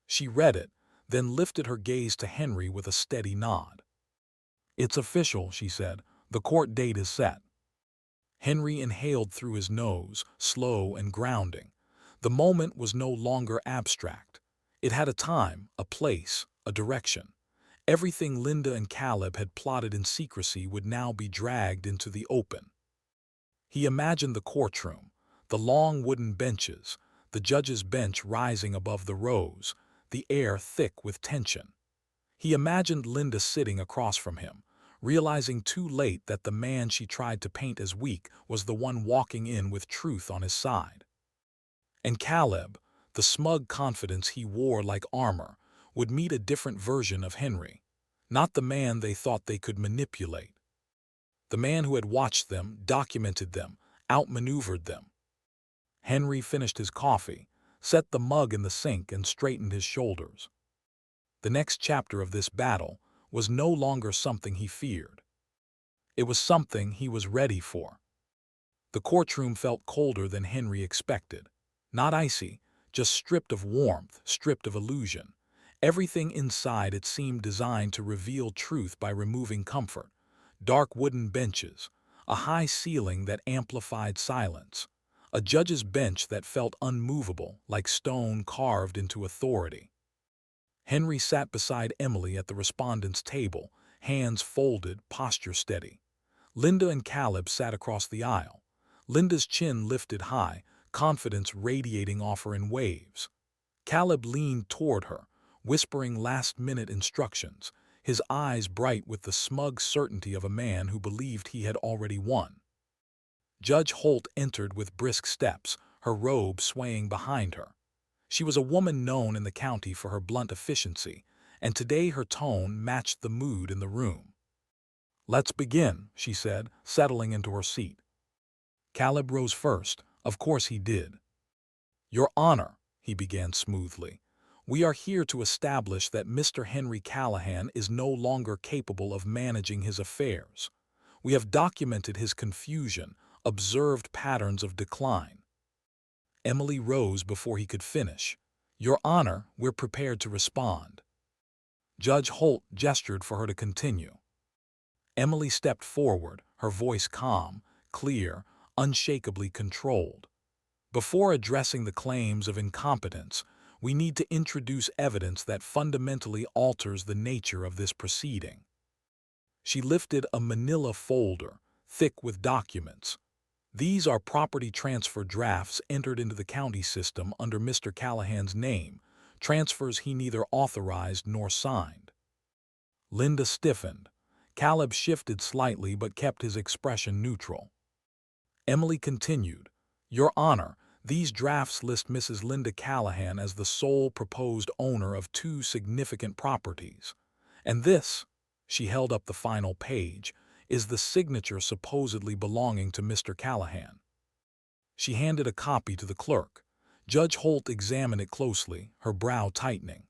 She read it, then lifted her gaze to Henry with a steady nod. "It's official," she said. "The court date is set." Henry inhaled through his nose, slow and grounding. The moment was no longer abstract. It had a time, a place, a direction. Everything Linda and Caleb had plotted in secrecy would now be dragged into the open. He imagined the courtroom, the long wooden benches, the judge's bench rising above the rows, the air thick with tension. He imagined Linda sitting across from him, realizing too late that the man she tried to paint as weak was the one walking in with truth on his side. And Caleb, the smug confidence he wore like armor, would meet a different version of Henry. Not the man they thought they could manipulate. The man who had watched them, documented them, outmaneuvered them. Henry finished his coffee, set the mug in the sink, and straightened his shoulders. The next chapter of this battle was no longer something he feared. It was something he was ready for. The courtroom felt colder than Henry expected. Not icy, just stripped of warmth, stripped of illusion. Everything inside it seemed designed to reveal truth by removing comfort. Dark wooden benches, a high ceiling that amplified silence, a judge's bench that felt unmovable, like stone carved into authority. Henry sat beside Emily at the respondent's table, hands folded, posture steady. Linda and Caleb sat across the aisle, Linda's chin lifted high, confidence radiating off her in waves. Caleb leaned toward her, whispering last-minute instructions, his eyes bright with the smug certainty of a man who believed he had already won. Judge Holt entered with brisk steps, her robe swaying behind her. She was a woman known in the county for her blunt efficiency, and today her tone matched the mood in the room. "Let's begin," she said, settling into her seat. Caleb rose first. Of course he did. "Your Honor," he began smoothly, "we are here to establish that Mr. Henry Callahan is no longer capable of managing his affairs. We have documented his confusion, observed patterns of decline." Emily rose before he could finish. "Your Honor, we're prepared to respond." Judge Holt gestured for her to continue. Emily stepped forward, her voice calm, clear, unshakably controlled. "Before addressing the claims of incompetence, we need to introduce evidence that fundamentally alters the nature of this proceeding." She lifted a manila folder, thick with documents. "These are property transfer drafts entered into the county system under Mr. Callahan's name, transfers he neither authorized nor signed." Linda stiffened. Caleb shifted slightly but kept his expression neutral. Emily continued, "Your Honor, these drafts list Mrs. Linda Callahan as the sole proposed owner of 2 significant properties. And this," she held up the final page, "is the signature supposedly belonging to Mr. Callahan." She handed a copy to the clerk. Judge Holt examined it closely, her brow tightening.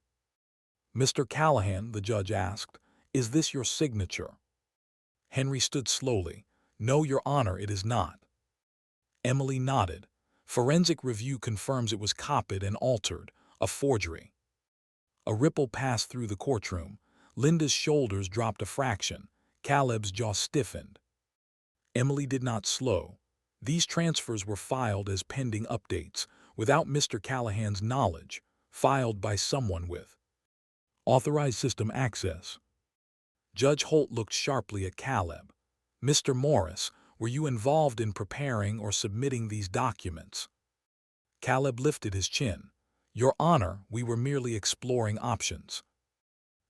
"Mr. Callahan," the judge asked, "is this your signature?" Henry stood slowly. "No, Your Honor, it is not." Emily nodded. "Forensic review confirms it was copied and altered, a forgery." A ripple passed through the courtroom. Linda's shoulders dropped a fraction. Caleb's jaw stiffened. Emily did not slow. These transfers were filed as pending updates, without Mr. Callahan's knowledge, filed by someone with authorized system access. Judge Holt looked sharply at Caleb. "Mr. Morris, were you involved in preparing or submitting these documents?" Caleb lifted his chin. "Your Honor, we were merely exploring options."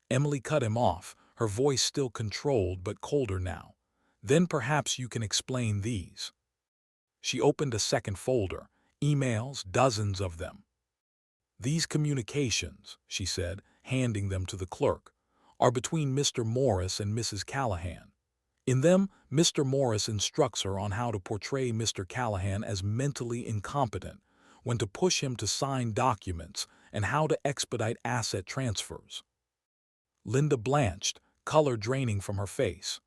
Emily cut him off, her voice still controlled but colder now. "Then perhaps you can explain these." She opened a second folder, emails, dozens of them. "These communications," she said, handing them to the clerk, "are between Mr. Morris and Mrs. Callahan. In them, Mr. Morris instructs her on how to portray Mr. Callahan as mentally incompetent, when to push him to sign documents, and how to expedite asset transfers." Linda blanched, color draining from her face.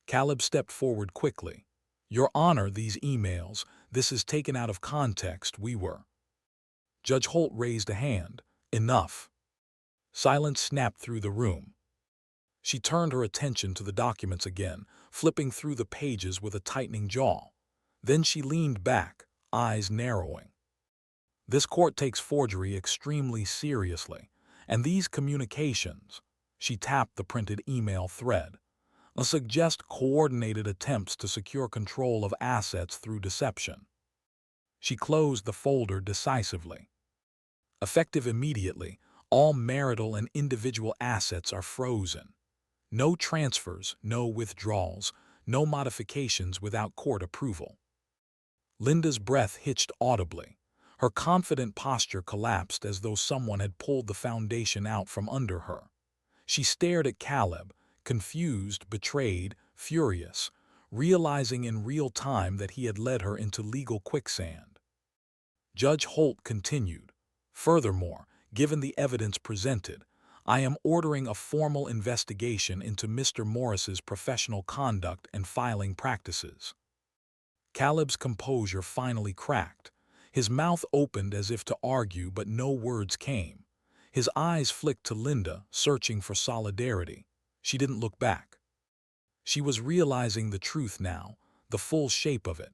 Caleb stepped forward quickly. "Your Honor, these emails, this is taken out of context, we were." Judge Holt raised a hand. "Enough." Silence snapped through the room. She turned her attention to the documents again, flipping through the pages with a tightening jaw. Then she leaned back, eyes narrowing. "This court takes forgery extremely seriously, and these communications," she tapped the printed email thread, "suggest coordinated attempts to secure control of assets through deception." She closed the folder decisively. "Effective immediately, all marital and individual assets are frozen. No transfers, no withdrawals, no modifications without court approval." Linda's breath hitched audibly. Her confident posture collapsed as though someone had pulled the foundation out from under her. She stared at Caleb, confused, betrayed, furious, realizing in real time that he had led her into legal quicksand. Judge Holt continued, "Furthermore, given the evidence presented, I am ordering a formal investigation into Mr. Morris's professional conduct and filing practices." Caleb's composure finally cracked. His mouth opened as if to argue, but no words came. His eyes flicked to Linda, searching for solidarity. She didn't look back. She was realizing the truth now, the full shape of it.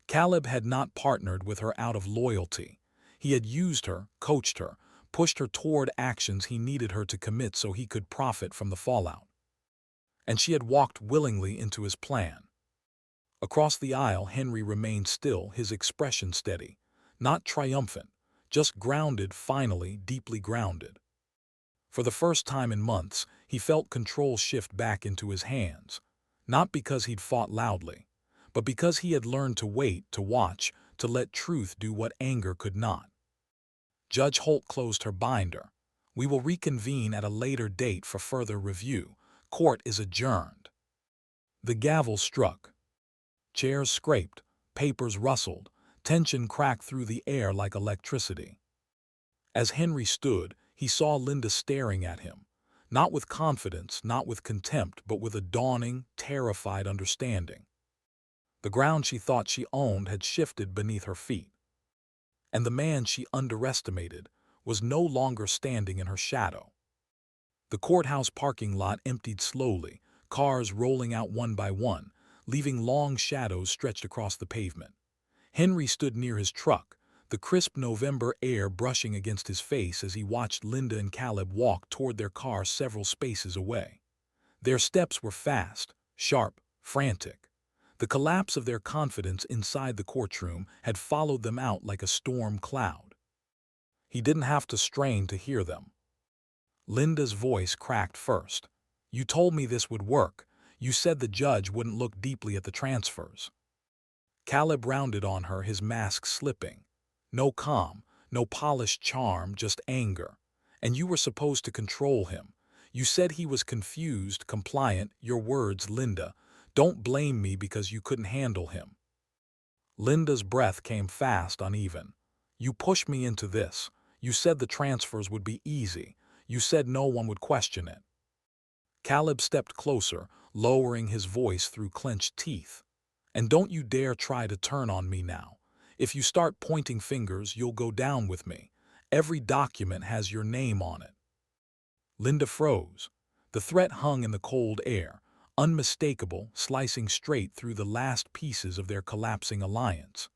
Caleb had not partnered with her out of loyalty. He had used her, coached her, pushed her toward actions he needed her to commit so he could profit from the fallout. And she had walked willingly into his plan. Across the aisle, Henry remained still, his expression steady, not triumphant, just grounded, finally, deeply grounded. For the first time in months, he felt control shift back into his hands, not because he'd fought loudly, but because he had learned to wait, to watch, to let truth do what anger could not. Judge Holt closed her binder. "We will reconvene at a later date for further review. Court is adjourned." The gavel struck. Chairs scraped, papers rustled, tension cracked through the air like electricity. As Henry stood, he saw Linda staring at him, not with confidence, not with contempt, but with a dawning, terrified understanding. The ground she thought she owned had shifted beneath her feet, and the man she underestimated was no longer standing in her shadow. The courthouse parking lot emptied slowly, cars rolling out one by one, leaving long shadows stretched across the pavement. Henry stood near his truck, the crisp November air brushing against his face as he watched Linda and Caleb walk toward their car several spaces away. Their steps were fast, sharp, frantic. The collapse of their confidence inside the courtroom had followed them out like a storm cloud. He didn't have to strain to hear them. Linda's voice cracked first. "You told me this would work. You said the judge wouldn't look deeply at the transfers. Caleb rounded on her, his mask slipping. No calm, no polished charm, just anger. And you were supposed to control him. You said he was confused, compliant, your words, Linda. Don't blame me because you couldn't handle him. Linda's breath came fast, uneven. You pushed me into this. You said the transfers would be easy. You said no one would question it. Caleb stepped closer, lowering his voice through clenched teeth. And don't you dare try to turn on me now. If you start pointing fingers, you'll go down with me. Every document has your name on it. Linda froze. The threat hung in the cold air, unmistakable, slicing straight through the last pieces of their collapsing alliance.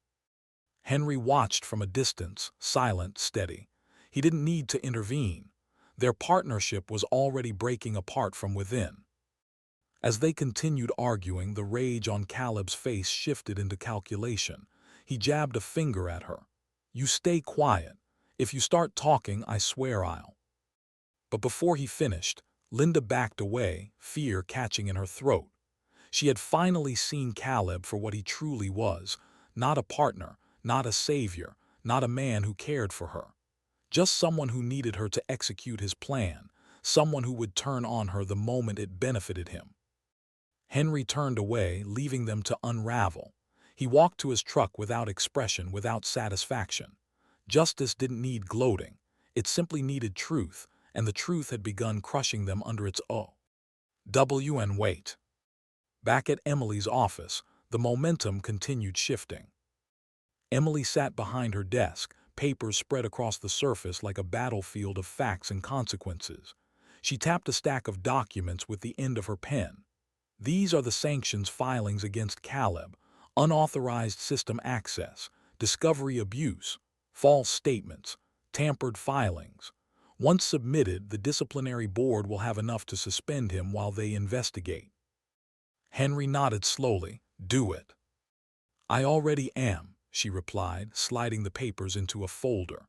Henry watched from a distance, silent, steady. He didn't need to intervene. Their partnership was already breaking apart from within. As they continued arguing, the rage on Caleb's face shifted into calculation. He jabbed a finger at her. You stay quiet. If you start talking, I swear I'll. But before he finished, Linda backed away, fear catching in her throat. She had finally seen Caleb for what he truly was, not a partner, not a savior, not a man who cared for her. Just someone who needed her to execute his plan, someone who would turn on her the moment it benefited him. Henry turned away, leaving them to unravel. He walked to his truck without expression, without satisfaction. Justice didn't need gloating. It simply needed truth, and the truth had begun crushing them under its O.W. and weight. Back at Emily's office, the momentum continued shifting. Emily sat behind her desk, papers spread across the surface like a battlefield of facts and consequences. She tapped a stack of documents with the end of her pen. These are the sanctions filings against Caleb: unauthorized system access, discovery abuse, false statements, tampered filings. Once submitted, the disciplinary board will have enough to suspend him while they investigate. Henry nodded slowly. Do it. I already am, she replied, sliding the papers into a folder.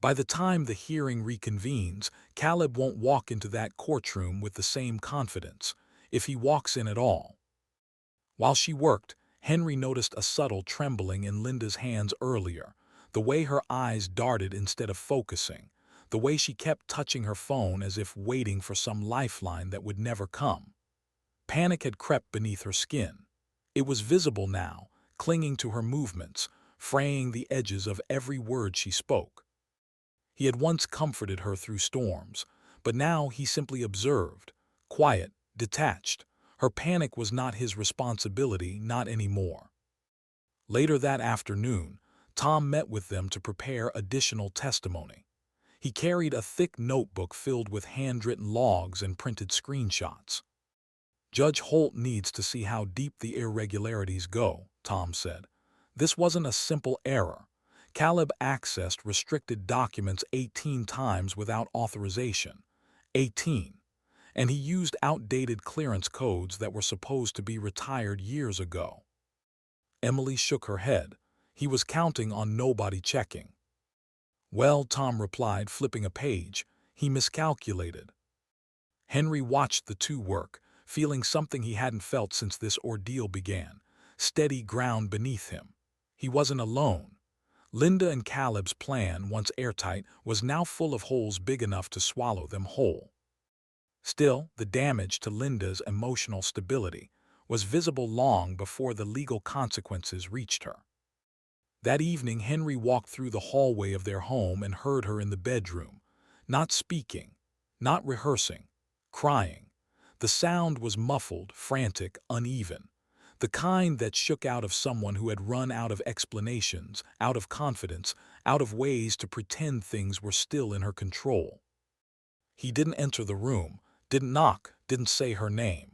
By the time the hearing reconvenes, Caleb won't walk into that courtroom with the same confidence, if he walks in at all. While she worked, Henry noticed a subtle trembling in Linda's hands earlier, the way her eyes darted instead of focusing, the way she kept touching her phone as if waiting for some lifeline that would never come. Panic had crept beneath her skin. It was visible now, clinging to her movements, fraying the edges of every word she spoke. He had once comforted her through storms, but now he simply observed, quiet, detached. Her panic was not his responsibility, not anymore. Later that afternoon, Tom met with them to prepare additional testimony. He carried a thick notebook filled with handwritten logs and printed screenshots. Judge Holt needs to see how deep the irregularities go, Tom said. This wasn't a simple error. Caleb accessed restricted documents 18 times without authorization. 18. And he used outdated clearance codes that were supposed to be retired years ago. Emily shook her head. He was counting on nobody checking. Well, Tom replied, flipping a page, he miscalculated. Henry watched the two work, feeling something he hadn't felt since this ordeal began, steady ground beneath him. He wasn't alone. Linda and Caleb's plan, once airtight, was now full of holes big enough to swallow them whole. Still, the damage to Linda's emotional stability was visible long before the legal consequences reached her. That evening, Henry walked through the hallway of their home and heard her in the bedroom, not speaking, not rehearsing, crying. The sound was muffled, frantic, uneven, the kind that shook out of someone who had run out of explanations, out of confidence, out of ways to pretend things were still in her control. He didn't enter the room, didn't knock, didn't say her name.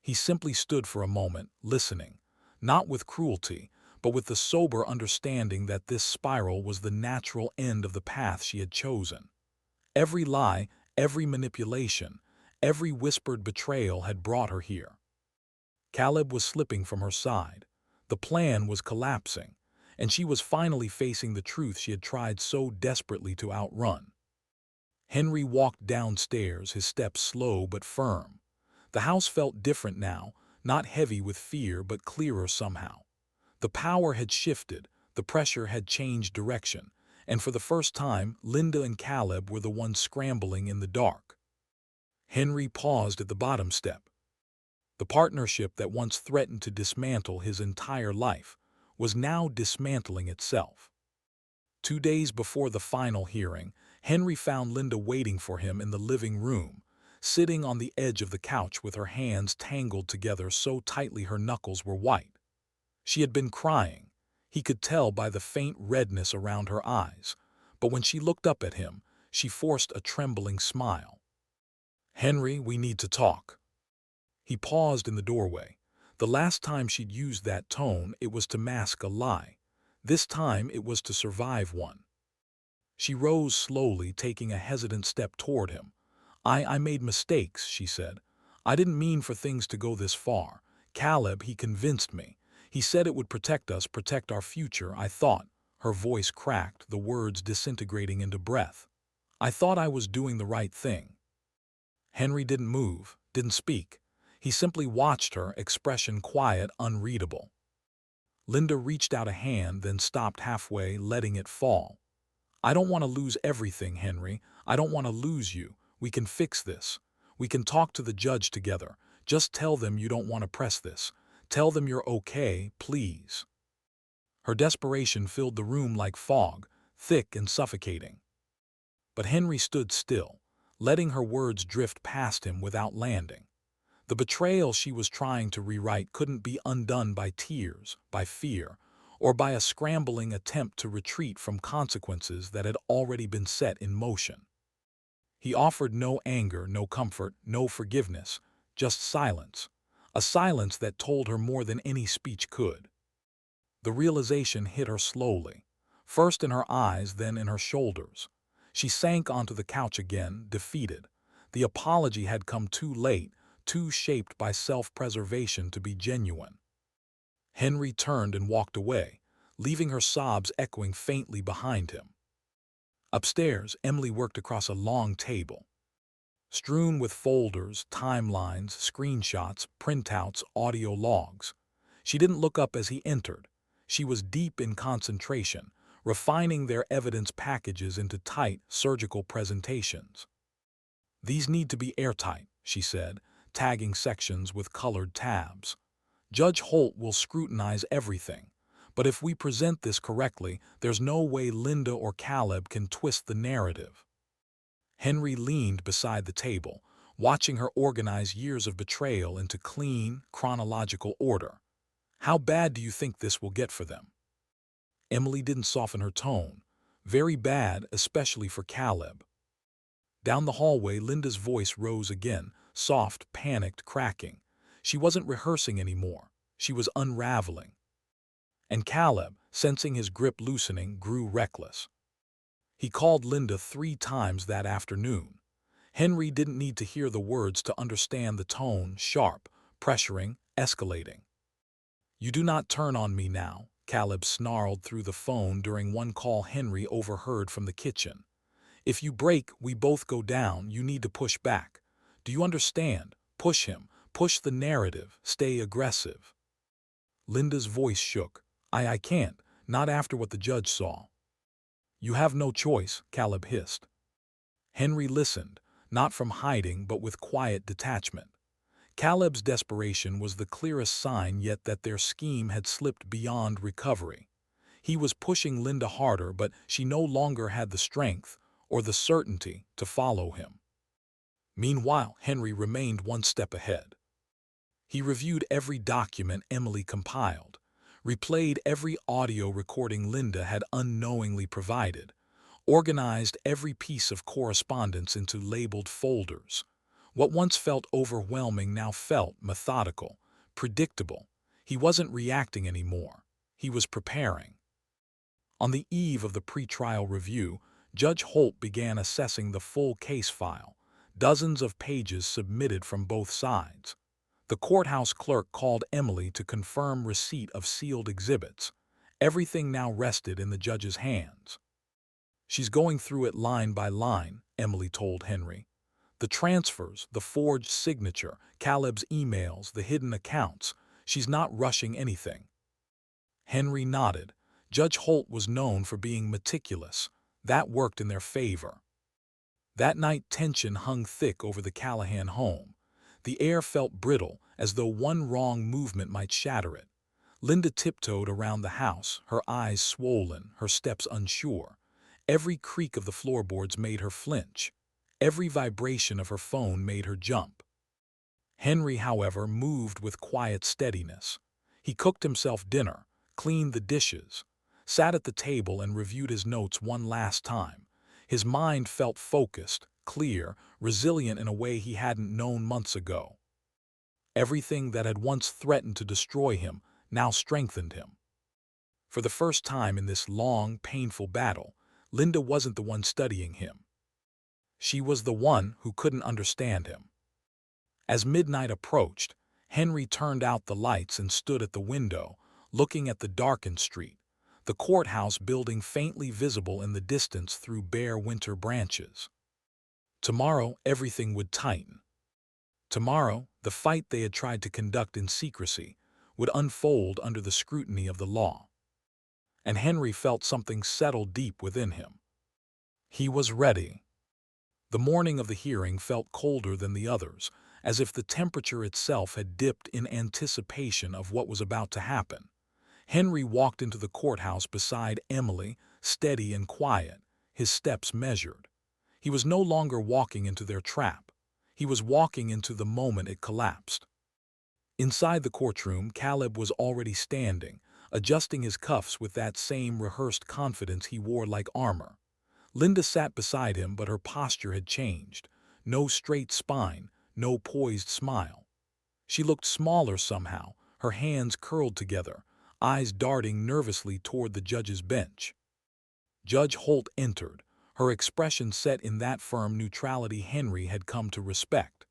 He simply stood for a moment, listening, not with cruelty, but with the sober understanding that this spiral was the natural end of the path she had chosen. Every lie, every manipulation, every whispered betrayal had brought her here. Caleb was slipping from her side. The plan was collapsing, and she was finally facing the truth she had tried so desperately to outrun. Henry walked downstairs, his steps slow but firm. The house felt different now, not heavy with fear but clearer somehow. The power had shifted, the pressure had changed direction, and for the first time, Linda and Caleb were the ones scrambling in the dark. Henry paused at the bottom step. The partnership that once threatened to dismantle his entire life was now dismantling itself. 2 days before the final hearing, Henry found Linda waiting for him in the living room, sitting on the edge of the couch with her hands tangled together so tightly her knuckles were white. She had been crying. He could tell by the faint redness around her eyes, but when she looked up at him, she forced a trembling smile. "Henry, we need to talk." He paused in the doorway. The last time she'd used that tone, it was to mask a lie. This time it was to survive one. She rose slowly, taking a hesitant step toward him. I made mistakes," she said. "I didn't mean for things to go this far. Caleb, he convinced me. He said it would protect us, protect our future. I thought," her voice cracked, the words disintegrating into breath, "I thought I was doing the right thing." Henry didn't move, didn't speak. He simply watched her, expression quiet, unreadable. Linda reached out a hand, then stopped halfway, letting it fall. "I don't want to lose everything, Henry. I don't want to lose you. We can fix this. We can talk to the judge together. Just tell them you don't want to press this. Tell them you're okay, please." Her desperation filled the room like fog, thick and suffocating. But Henry stood still, letting her words drift past him without landing. The betrayal she was trying to rewrite couldn't be undone by tears, by fear, or by a scrambling attempt to retreat from consequences that had already been set in motion. He offered no anger, no comfort, no forgiveness, just silence, a silence that told her more than any speech could. The realization hit her slowly, first in her eyes, then in her shoulders. She sank onto the couch again, defeated. The apology had come too late, too shaped by self-preservation to be genuine. Henry turned and walked away, leaving her sobs echoing faintly behind him. Upstairs, Emily worked across a long table, strewn with folders, timelines, screenshots, printouts, audio logs. She didn't look up as he entered. She was deep in concentration, refining their evidence packages into tight, surgical presentations. "These need to be airtight," she said, tagging sections with colored tabs. "Judge Holt will scrutinize everything, but if we present this correctly, there's no way Linda or Caleb can twist the narrative." Henry leaned beside the table, watching her organize years of betrayal into clean, chronological order. "How bad do you think this will get for them?" Emily didn't soften her tone. "Very bad, especially for Caleb." Down the hallway, Linda's voice rose again, soft, panicked, cracking. She wasn't rehearsing anymore. She was unraveling. And Caleb, sensing his grip loosening, grew reckless. He called Linda 3 times that afternoon. Henry didn't need to hear the words to understand the tone, sharp, pressuring, escalating. "You do not turn on me now," Caleb snarled through the phone during one call Henry overheard from the kitchen. "If you break, we both go down. You need to push back. Do you understand? Push him. Push the narrative. Stay aggressive." Linda's voice shook. I can't. Not after what the judge saw." "You have no choice," Caleb hissed. Henry listened, not from hiding but with quiet detachment. Caleb's desperation was the clearest sign yet that their scheme had slipped beyond recovery. He was pushing Linda harder, but she no longer had the strength or the certainty to follow him. Meanwhile, Henry remained one step ahead. He reviewed every document Emily compiled, replayed every audio recording Linda had unknowingly provided, organized every piece of correspondence into labeled folders. What once felt overwhelming now felt methodical, predictable. He wasn't reacting anymore. He was preparing. On the eve of the pretrial review, Judge Holt began assessing the full case file, dozens of pages submitted from both sides. The courthouse clerk called Emily to confirm receipt of sealed exhibits. Everything now rested in the judge's hands. "She's going through it line by line," Emily told Henry. The transfers, the forged signature, Caleb's emails, the hidden accounts. She's not rushing anything. Henry nodded. Judge Holt was known for being meticulous. That worked in their favor. That night tension hung thick over the Callahan home. The air felt brittle, as though one wrong movement might shatter it. Linda tiptoed around the house, her eyes swollen, her steps unsure. Every creak of the floorboards made her flinch. Every vibration of her phone made her jump. Henry, however, moved with quiet steadiness. He cooked himself dinner, cleaned the dishes, sat at the table and reviewed his notes one last time. His mind felt focused, clear, resilient in a way he hadn't known months ago. Everything that had once threatened to destroy him now strengthened him. For the first time in this long, painful battle, Linda wasn't the one studying him. She was the one who couldn't understand him. As midnight approached, Henry turned out the lights and stood at the window, looking at the darkened street, the courthouse building faintly visible in the distance through bare winter branches. Tomorrow, everything would tighten. Tomorrow, the fight they had tried to conduct in secrecy would unfold under the scrutiny of the law. And Henry felt something settle deep within him. He was ready. The morning of the hearing felt colder than the others, as if the temperature itself had dipped in anticipation of what was about to happen. Henry walked into the courthouse beside Emily, steady and quiet, his steps measured. He was no longer walking into their trap. He was walking into the moment it collapsed. Inside the courtroom, Caleb was already standing, adjusting his cuffs with that same rehearsed confidence he wore like armor. Linda sat beside him, but her posture had changed. No straight spine, no poised smile. She looked smaller somehow, her hands curled together, eyes darting nervously toward the judge's bench. Judge Holt entered, her expression set in that firm neutrality Henry had come to respect.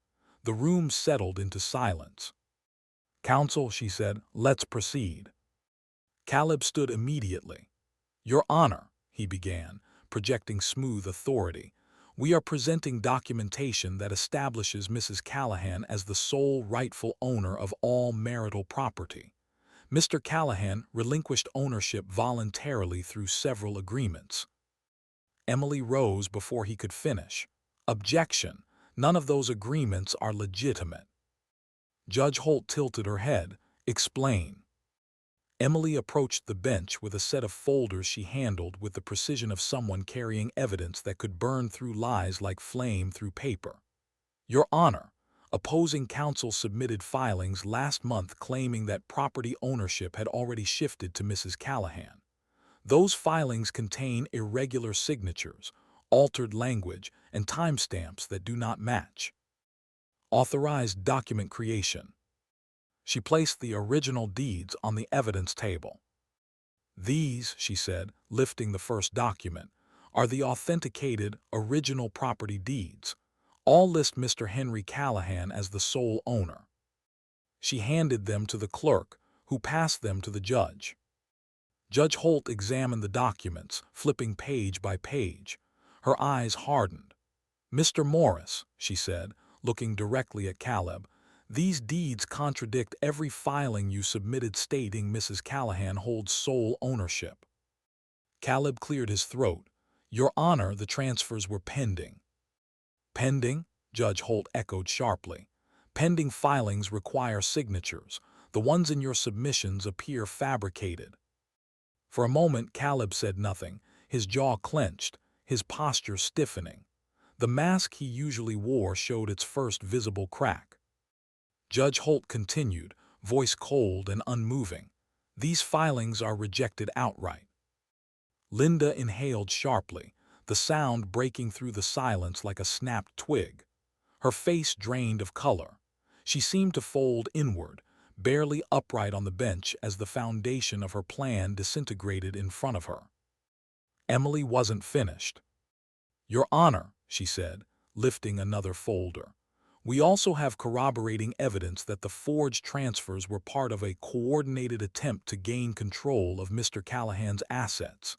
The room settled into silence. "Counsel," she said, "let's proceed." Caleb stood immediately. "Your Honor," he began, projecting smooth authority, "we are presenting documentation that establishes Mrs. Callahan as the sole rightful owner of all marital property. Mr. Callahan relinquished ownership voluntarily through several agreements." Emily rose before he could finish. "Objection! None of those agreements are legitimate." Judge Holt tilted her head. "Explain." Emily approached the bench with a set of folders she handled with the precision of someone carrying evidence that could burn through lies like flame through paper. "Your Honor, opposing counsel submitted filings last month claiming that property ownership had already shifted to Mrs. Callahan. Those filings contain irregular signatures, altered language, and timestamps that do not match. Authorized document creation." She placed the original deeds on the evidence table. "These," she said, lifting the first document, "are the authenticated original property deeds. All list Mr. Henry Callahan as the sole owner." She handed them to the clerk, who passed them to the judge. Judge Holt examined the documents, flipping page by page. Her eyes hardened. "Mr. Morris," she said, looking directly at Caleb, "these deeds contradict every filing you submitted stating Mrs. Callahan holds sole ownership." Caleb cleared his throat. "Your Honor, the transfers were pending." "Pending?" Judge Holt echoed sharply. "Pending filings require signatures. The ones in your submissions appear fabricated." For a moment Caleb said nothing, his jaw clenched, his posture stiffening. The mask he usually wore showed its first visible crack. Judge Holt continued, voice cold and unmoving. "These filings are rejected outright." Linda inhaled sharply, the sound breaking through the silence like a snapped twig. Her face drained of color. She seemed to fold inward, barely upright on the bench as the foundation of her plan disintegrated in front of her. Emily wasn't finished. "Your Honor," she said, lifting another folder, "we also have corroborating evidence that the forged transfers were part of a coordinated attempt to gain control of Mr. Callahan's assets.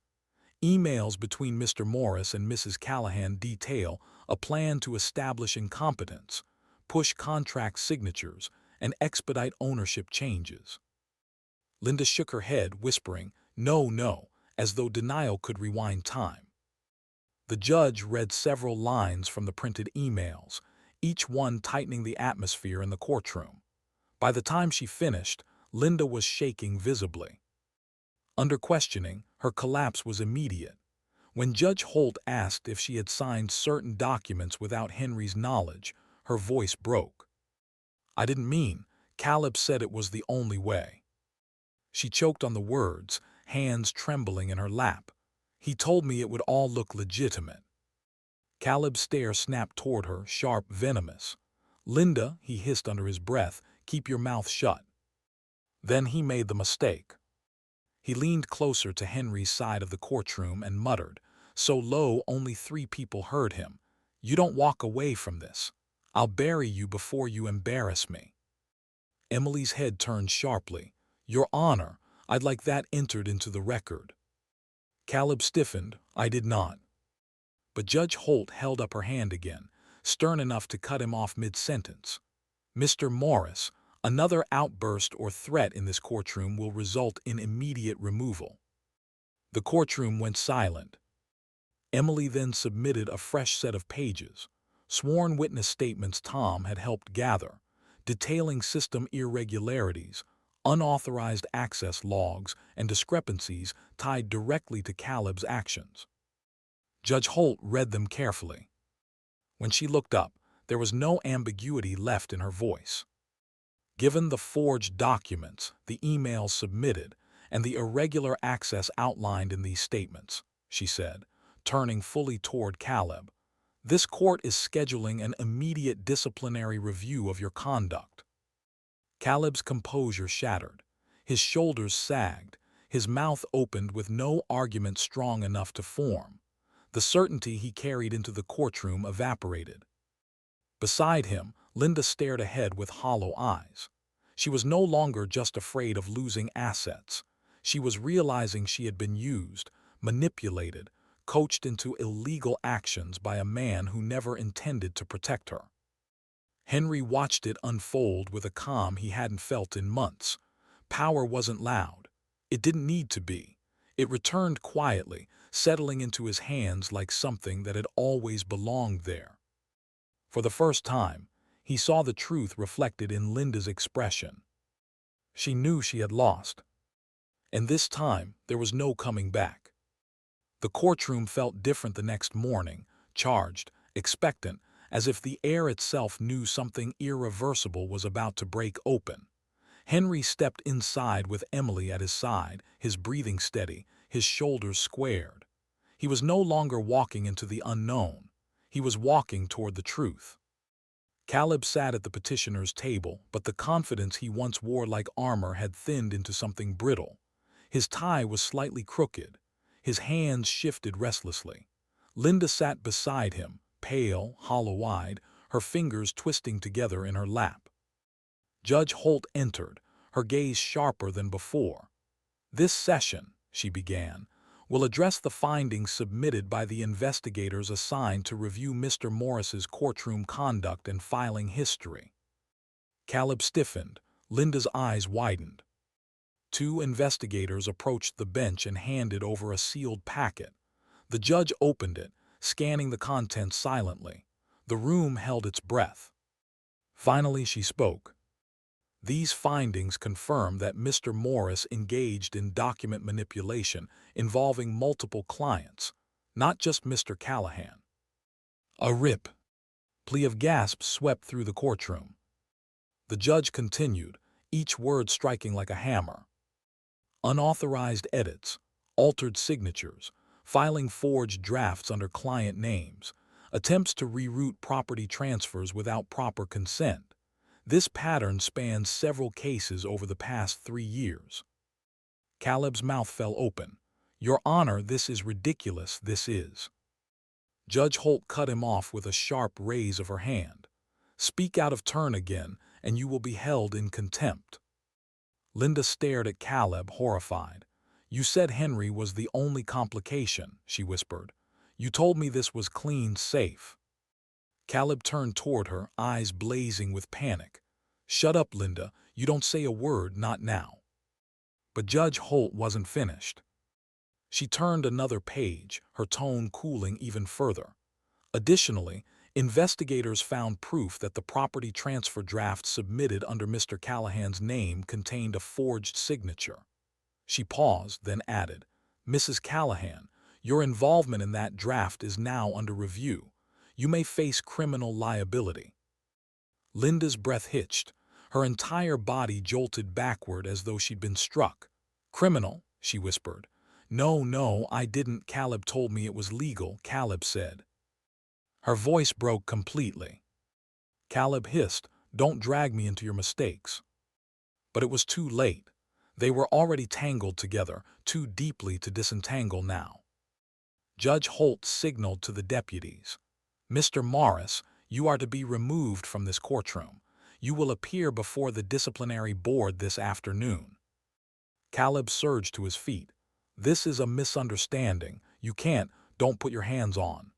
Emails between Mr. Morris and Mrs. Callahan detail a plan to establish incompetence, push contract signatures, and expedite ownership changes. Linda shook her head, whispering, "No, no," as though denial could rewind time. The judge read several lines from the printed emails, each one tightening the atmosphere in the courtroom. By the time she finished, Linda was shaking visibly. Under questioning, her collapse was immediate. When Judge Holt asked if she had signed certain documents without Henry's knowledge, her voice broke. "I didn't mean," Caleb said it was the only way. She choked on the words, hands trembling in her lap. "He told me it would all look legitimate." Caleb's stare snapped toward her, sharp, venomous. "Linda," he hissed under his breath, "keep your mouth shut." Then he made the mistake. He leaned closer to Henry's side of the courtroom and muttered, so low only 3 people heard him, "You don't walk away from this. I'll bury you before you embarrass me." Emily's head turned sharply. "Your Honor, I'd like that entered into the record." Caleb stiffened. "I did not." But Judge Holt held up her hand again, stern enough to cut him off mid-sentence. "Mr. Morris, another outburst or threat in this courtroom will result in immediate removal." The courtroom went silent. Emily then submitted a fresh set of pages, sworn witness statements Tom had helped gather, detailing system irregularities, unauthorized access logs, and discrepancies tied directly to Caleb's actions. Judge Holt read them carefully. When she looked up, there was no ambiguity left in her voice. "Given the forged documents, the emails submitted, and the irregular access outlined in these statements," she said, turning fully toward Caleb, "this court is scheduling an immediate disciplinary review of your conduct." Caleb's composure shattered. His shoulders sagged, his mouth opened with no argument strong enough to form. The certainty he carried into the courtroom evaporated. Beside him, Linda stared ahead with hollow eyes. She was no longer just afraid of losing assets. She was realizing she had been used, manipulated, coached into illegal actions by a man who never intended to protect her. Henry watched it unfold with a calm he hadn't felt in months. Power wasn't loud. It didn't need to be. It returned quietly, settling into his hands like something that had always belonged there. For the first time, he saw the truth reflected in Linda's expression. She knew she had lost. And this time, there was no coming back. The courtroom felt different the next morning, charged, expectant, as if the air itself knew something irreversible was about to break open. Henry stepped inside with Emily at his side, his breathing steady, his shoulders squared. He was no longer walking into the unknown. He was walking toward the truth. Caleb sat at the petitioner's table, but the confidence he once wore like armor had thinned into something brittle. His tie was slightly crooked. His hands shifted restlessly. Linda sat beside him, pale, hollow-eyed, her fingers twisting together in her lap. Judge Holt entered, her gaze sharper than before. "This session," she began, "will address the findings submitted by the investigators assigned to review Mr. Morris's courtroom conduct and filing history." Caleb stiffened. Linda's eyes widened. 2 investigators approached the bench and handed over a sealed packet. The judge opened it, scanning the contents silently. The room held its breath. Finally, she spoke. "These findings confirm that Mr. Morris engaged in document manipulation involving multiple clients, not just Mr. Callahan." A rip. Plea of gasps swept through the courtroom. The judge continued, each word striking like a hammer. "Unauthorized edits, altered signatures, filing forged drafts under client names, attempts to reroute property transfers without proper consent. This pattern spans several cases over the past 3 years." Caleb's mouth fell open. "Your Honor, this is ridiculous, this is." Judge Holt cut him off with a sharp raise of her hand. "Speak out of turn again, and you will be held in contempt." Linda stared at Caleb, horrified. "You said Henry was the only complication," she whispered. "You told me this was clean safe." Caleb turned toward her, eyes blazing with panic. "Shut up, Linda. You don't say a word, not now." But Judge Holt wasn't finished. She turned another page, her tone cooling even further. Additionally, investigators found proof that the property transfer draft submitted under Mr. Callahan's name contained a forged signature. She paused, then added, "Mrs. Callahan, your involvement in that draft is now under review. You may face criminal liability." Linda's breath hitched. Her entire body jolted backward as though she'd been struck. "Criminal?" she whispered. "No, no, I didn't. Caleb told me it was legal," Caleb said. Her voice broke completely. Caleb hissed, "Don't drag me into your mistakes." But it was too late. They were already tangled together, too deeply to disentangle now. Judge Holt signaled to the deputies. "Mr. Morris, you are to be removed from this courtroom. You will appear before the disciplinary board this afternoon." Caleb surged to his feet. "This is a misunderstanding. You don't put your hands on."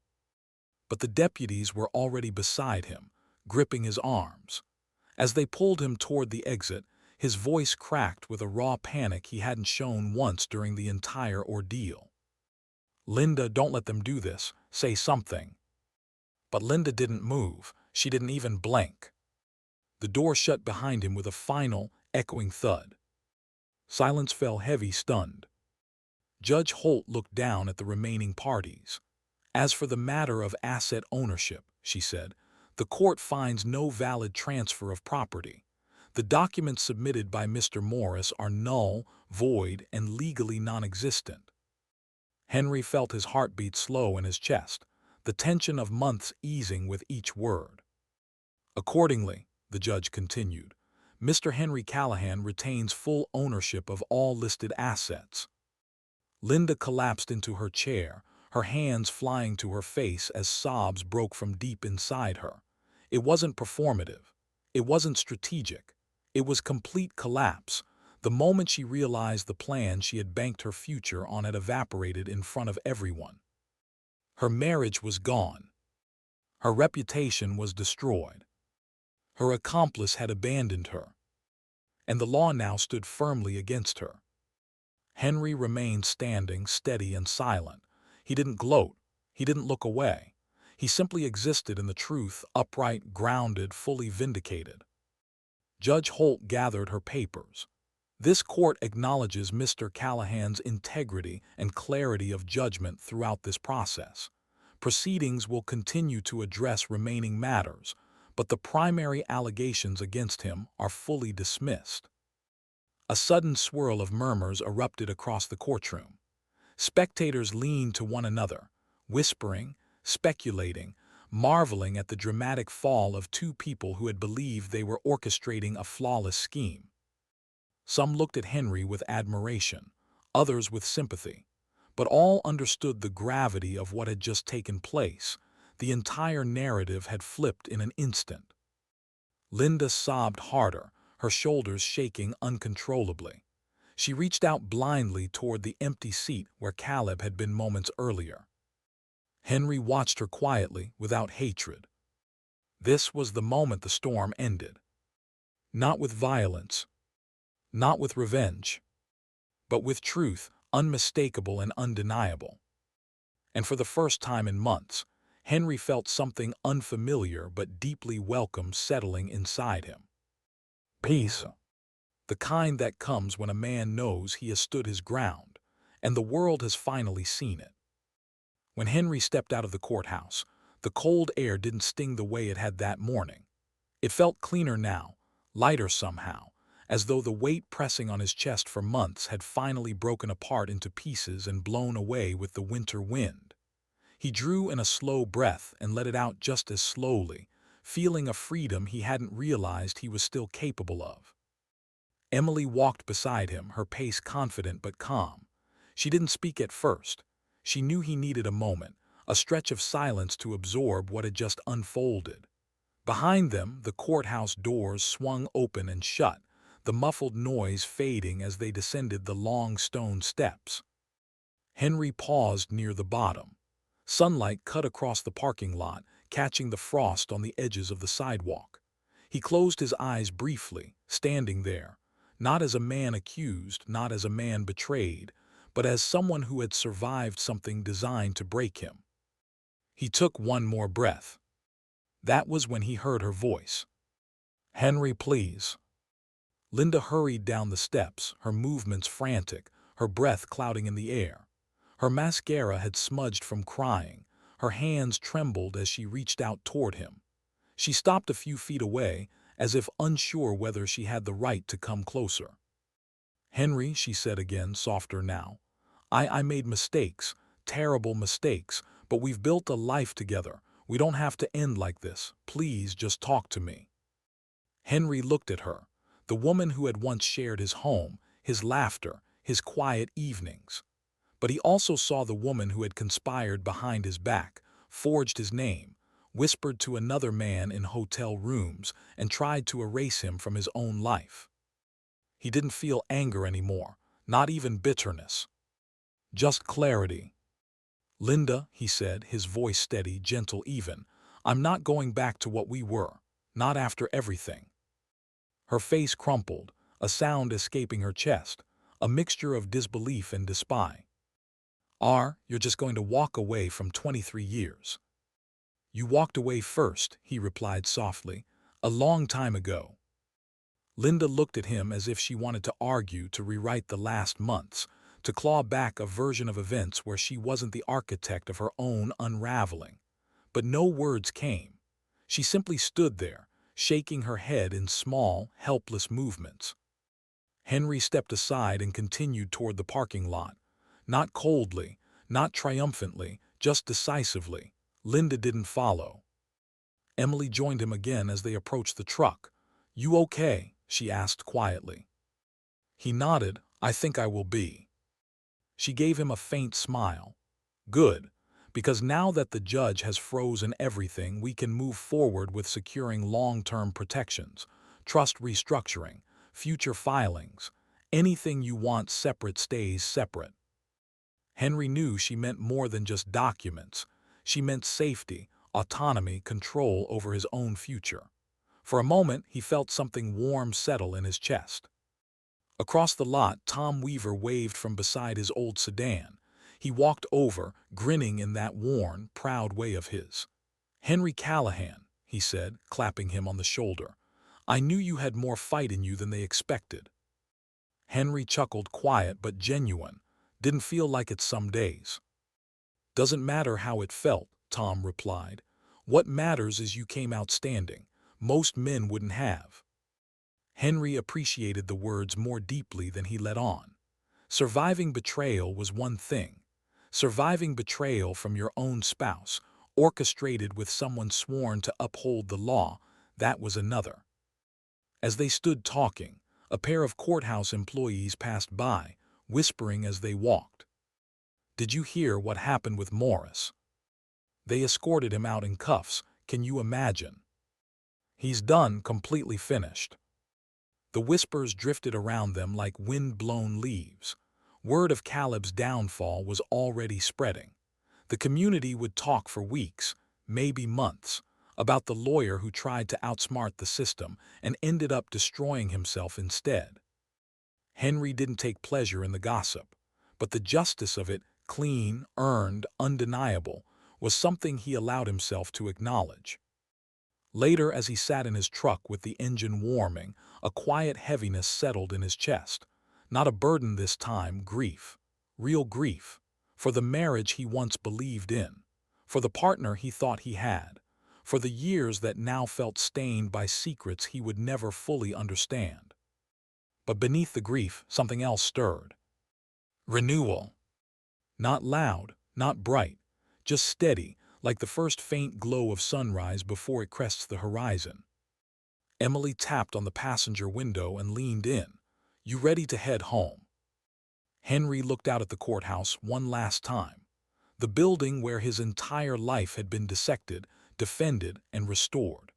But the deputies were already beside him, gripping his arms. As they pulled him toward the exit, his voice cracked with a raw panic he hadn't shown once during the entire ordeal. "Linda, don't let them do this. Say something." But Linda didn't move. She didn't even blink. The door shut behind him with a final, echoing thud. Silence fell heavy, stunned. Judge Holt looked down at the remaining parties. "As for the matter of asset ownership," she said, "the court finds no valid transfer of property. The documents submitted by Mr. Morris are null, void, and legally non-existent." Henry felt his heartbeat slow in his chest, the tension of months easing with each word. "Accordingly," the judge continued, "Mr. Henry Callahan retains full ownership of all listed assets." Linda collapsed into her chair, her hands flying to her face as sobs broke from deep inside her. It wasn't performative. It wasn't strategic. It was complete collapse. The moment she realized the plan she had banked her future on had evaporated in front of everyone. Her marriage was gone. Her reputation was destroyed. Her accomplice had abandoned her. And the law now stood firmly against her. Henry remained standing, steady and silent. He didn't gloat. He didn't look away. He simply existed in the truth, upright, grounded, fully vindicated. Judge Holt gathered her papers. "This court acknowledges Mr. Callahan's integrity and clarity of judgment throughout this process. Proceedings will continue to address remaining matters, but the primary allegations against him are fully dismissed." A sudden swirl of murmurs erupted across the courtroom. Spectators leaned to one another, whispering, speculating, marveling at the dramatic fall of two people who had believed they were orchestrating a flawless scheme. Some looked at Henry with admiration, others with sympathy, but all understood the gravity of what had just taken place. The entire narrative had flipped in an instant. Linda sobbed harder, her shoulders shaking uncontrollably. She reached out blindly toward the empty seat where Caleb had been moments earlier. Henry watched her quietly, without hatred. This was the moment the storm ended. Not with violence, not with revenge, but with truth, unmistakable and undeniable. And for the first time in months, Henry felt something unfamiliar but deeply welcome settling inside him. Peace. The kind that comes when a man knows he has stood his ground, and the world has finally seen it. When Henry stepped out of the courthouse, the cold air didn't sting the way it had that morning. It felt cleaner now, lighter somehow, as though the weight pressing on his chest for months had finally broken apart into pieces and blown away with the winter wind. He drew in a slow breath and let it out just as slowly, feeling a freedom he hadn't realized he was still capable of. Emily walked beside him, her pace confident but calm. She didn't speak at first. She knew he needed a moment, a stretch of silence to absorb what had just unfolded. Behind them, the courthouse doors swung open and shut, the muffled noise fading as they descended the long stone steps. Henry paused near the bottom. Sunlight cut across the parking lot, catching the frost on the edges of the sidewalk. He closed his eyes briefly, standing there, not as a man accused, not as a man betrayed, but as someone who had survived something designed to break him. He took one more breath. That was when he heard her voice. "Henry, please." Linda hurried down the steps, her movements frantic, her breath clouding in the air. Her mascara had smudged from crying. Her hands trembled as she reached out toward him. She stopped a few feet away, as if unsure whether she had the right to come closer. "Henry," she said again, softer now. I made mistakes, terrible mistakes, but we've built a life together. We don't have to end like this. Please just talk to me." Henry looked at her, the woman who had once shared his home, his laughter, his quiet evenings. But he also saw the woman who had conspired behind his back, forged his name, whispered to another man in hotel rooms, and tried to erase him from his own life. He didn't feel anger anymore, not even bitterness. Just clarity. "Linda," he said, his voice steady, gentle even, "I'm not going back to what we were, not after everything." Her face crumpled, a sound escaping her chest, a mixture of disbelief and despise. You're just going to walk away from 23 years. You walked away first," he replied softly, "a long time ago." Linda looked at him as if she wanted to argue, to rewrite the last months, to claw back a version of events where she wasn't the architect of her own unraveling. But no words came. She simply stood there, shaking her head in small, helpless movements. Henry stepped aside and continued toward the parking lot. Not coldly, not triumphantly, just decisively. Linda didn't follow. Emily joined him again as they approached the truck. "You okay?" she asked quietly. He nodded. "I think I will be." She gave him a faint smile. "Good, because now that the judge has frozen everything, we can move forward with securing long-term protections, trust restructuring, future filings. Anything you want separate stays separate." Henry knew she meant more than just documents. She meant safety, autonomy, control over his own future. For a moment, he felt something warm settle in his chest. Across the lot, Tom Weaver waved from beside his old sedan. He walked over, grinning in that worn, proud way of his. "Henry Callahan," he said, clapping him on the shoulder. "I knew you had more fight in you than they expected." Henry chuckled, quiet but genuine. "Didn't feel like it some days." "Doesn't matter how it felt," Tom replied. "What matters is you came out standing. Most men wouldn't have." Henry appreciated the words more deeply than he let on. Surviving betrayal was one thing. Surviving betrayal from your own spouse, orchestrated with someone sworn to uphold the law, that was another. As they stood talking, a pair of courthouse employees passed by, whispering as they walked. "Did you hear what happened with Morris? They escorted him out in cuffs. Can you imagine? He's done, completely finished." The whispers drifted around them like wind-blown leaves. Word of Caleb's downfall was already spreading. The community would talk for weeks, maybe months, about the lawyer who tried to outsmart the system and ended up destroying himself instead. Henry didn't take pleasure in the gossip, but the justice of it, clean, earned, undeniable, was something he allowed himself to acknowledge. Later, as he sat in his truck with the engine warming, a quiet heaviness settled in his chest. Not a burden this time, grief. Real grief. For the marriage he once believed in. For the partner he thought he had. For the years that now felt stained by secrets he would never fully understand. But beneath the grief, something else stirred. Renewal. Not loud, not bright, just steady, like the first faint glow of sunrise before it crests the horizon. Emily tapped on the passenger window and leaned in. "You ready to head home?" Henry looked out at the courthouse one last time. The building where his entire life had been dissected, defended, and restored.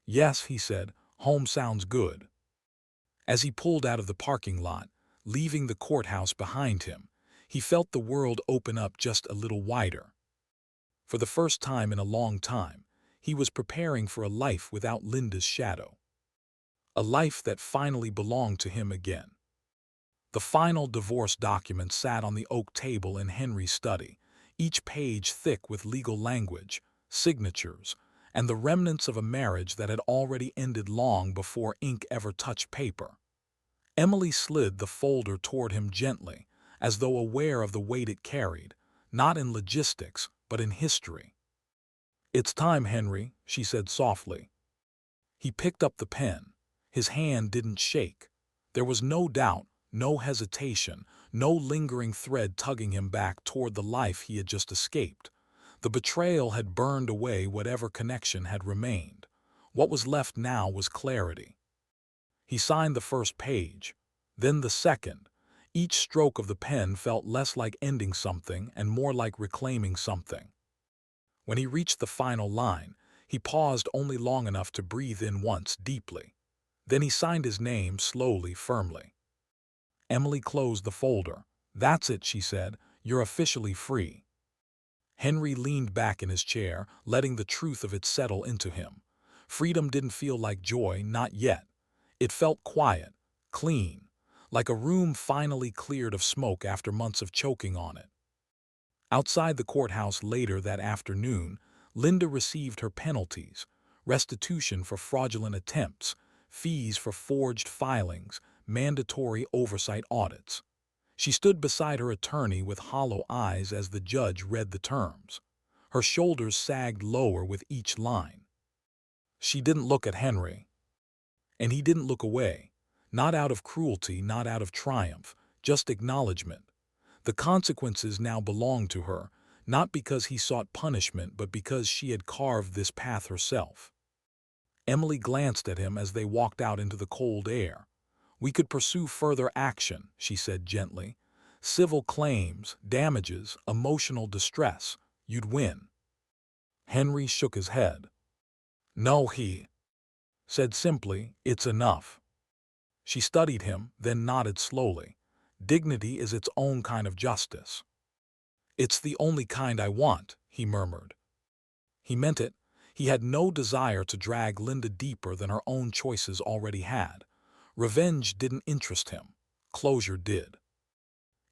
"Yes," he said, "home sounds good." As he pulled out of the parking lot, leaving the courthouse behind him, he felt the world open up just a little wider. For the first time in a long time, he was preparing for a life without Linda's shadow. A life that finally belonged to him again. The final divorce document sat on the oak table in Henry's study, each page thick with legal language, signatures, and the remnants of a marriage that had already ended long before ink ever touched paper. Emily slid the folder toward him gently, as though aware of the weight it carried, not in logistics, but in history. "It's time, Henry," she said softly. He picked up the pen. His hand didn't shake. There was no doubt, no hesitation, no lingering thread tugging him back toward the life he had just escaped. The betrayal had burned away whatever connection had remained. What was left now was clarity. He signed the first page, then the second. Each stroke of the pen felt less like ending something and more like reclaiming something. When he reached the final line, he paused only long enough to breathe in once deeply. Then he signed his name slowly, firmly. Emily closed the folder. "That's it," she said. "You're officially free." Henry leaned back in his chair, letting the truth of it settle into him. Freedom didn't feel like joy, not yet. It felt quiet, clean, like a room finally cleared of smoke after months of choking on it. Outside the courthouse later that afternoon, Linda received her penalties: restitution for fraudulent attempts, fees for forged filings, mandatory oversight audits. She stood beside her attorney with hollow eyes as the judge read the terms. Her shoulders sagged lower with each line. She didn't look at Henry, and he didn't look away. Not out of cruelty, not out of triumph, just acknowledgement. The consequences now belonged to her, not because he sought punishment, but because she had carved this path herself. Emily glanced at him as they walked out into the cold air. "We could pursue further action," she said gently. "Civil claims, damages, emotional distress. You'd win." Henry shook his head. "No," he said simply, "it's enough." She studied him, then nodded slowly. "Dignity is its own kind of justice." "It's the only kind I want," he murmured. He meant it. He had no desire to drag Linda deeper than her own choices already had. Revenge didn't interest him. Closure did.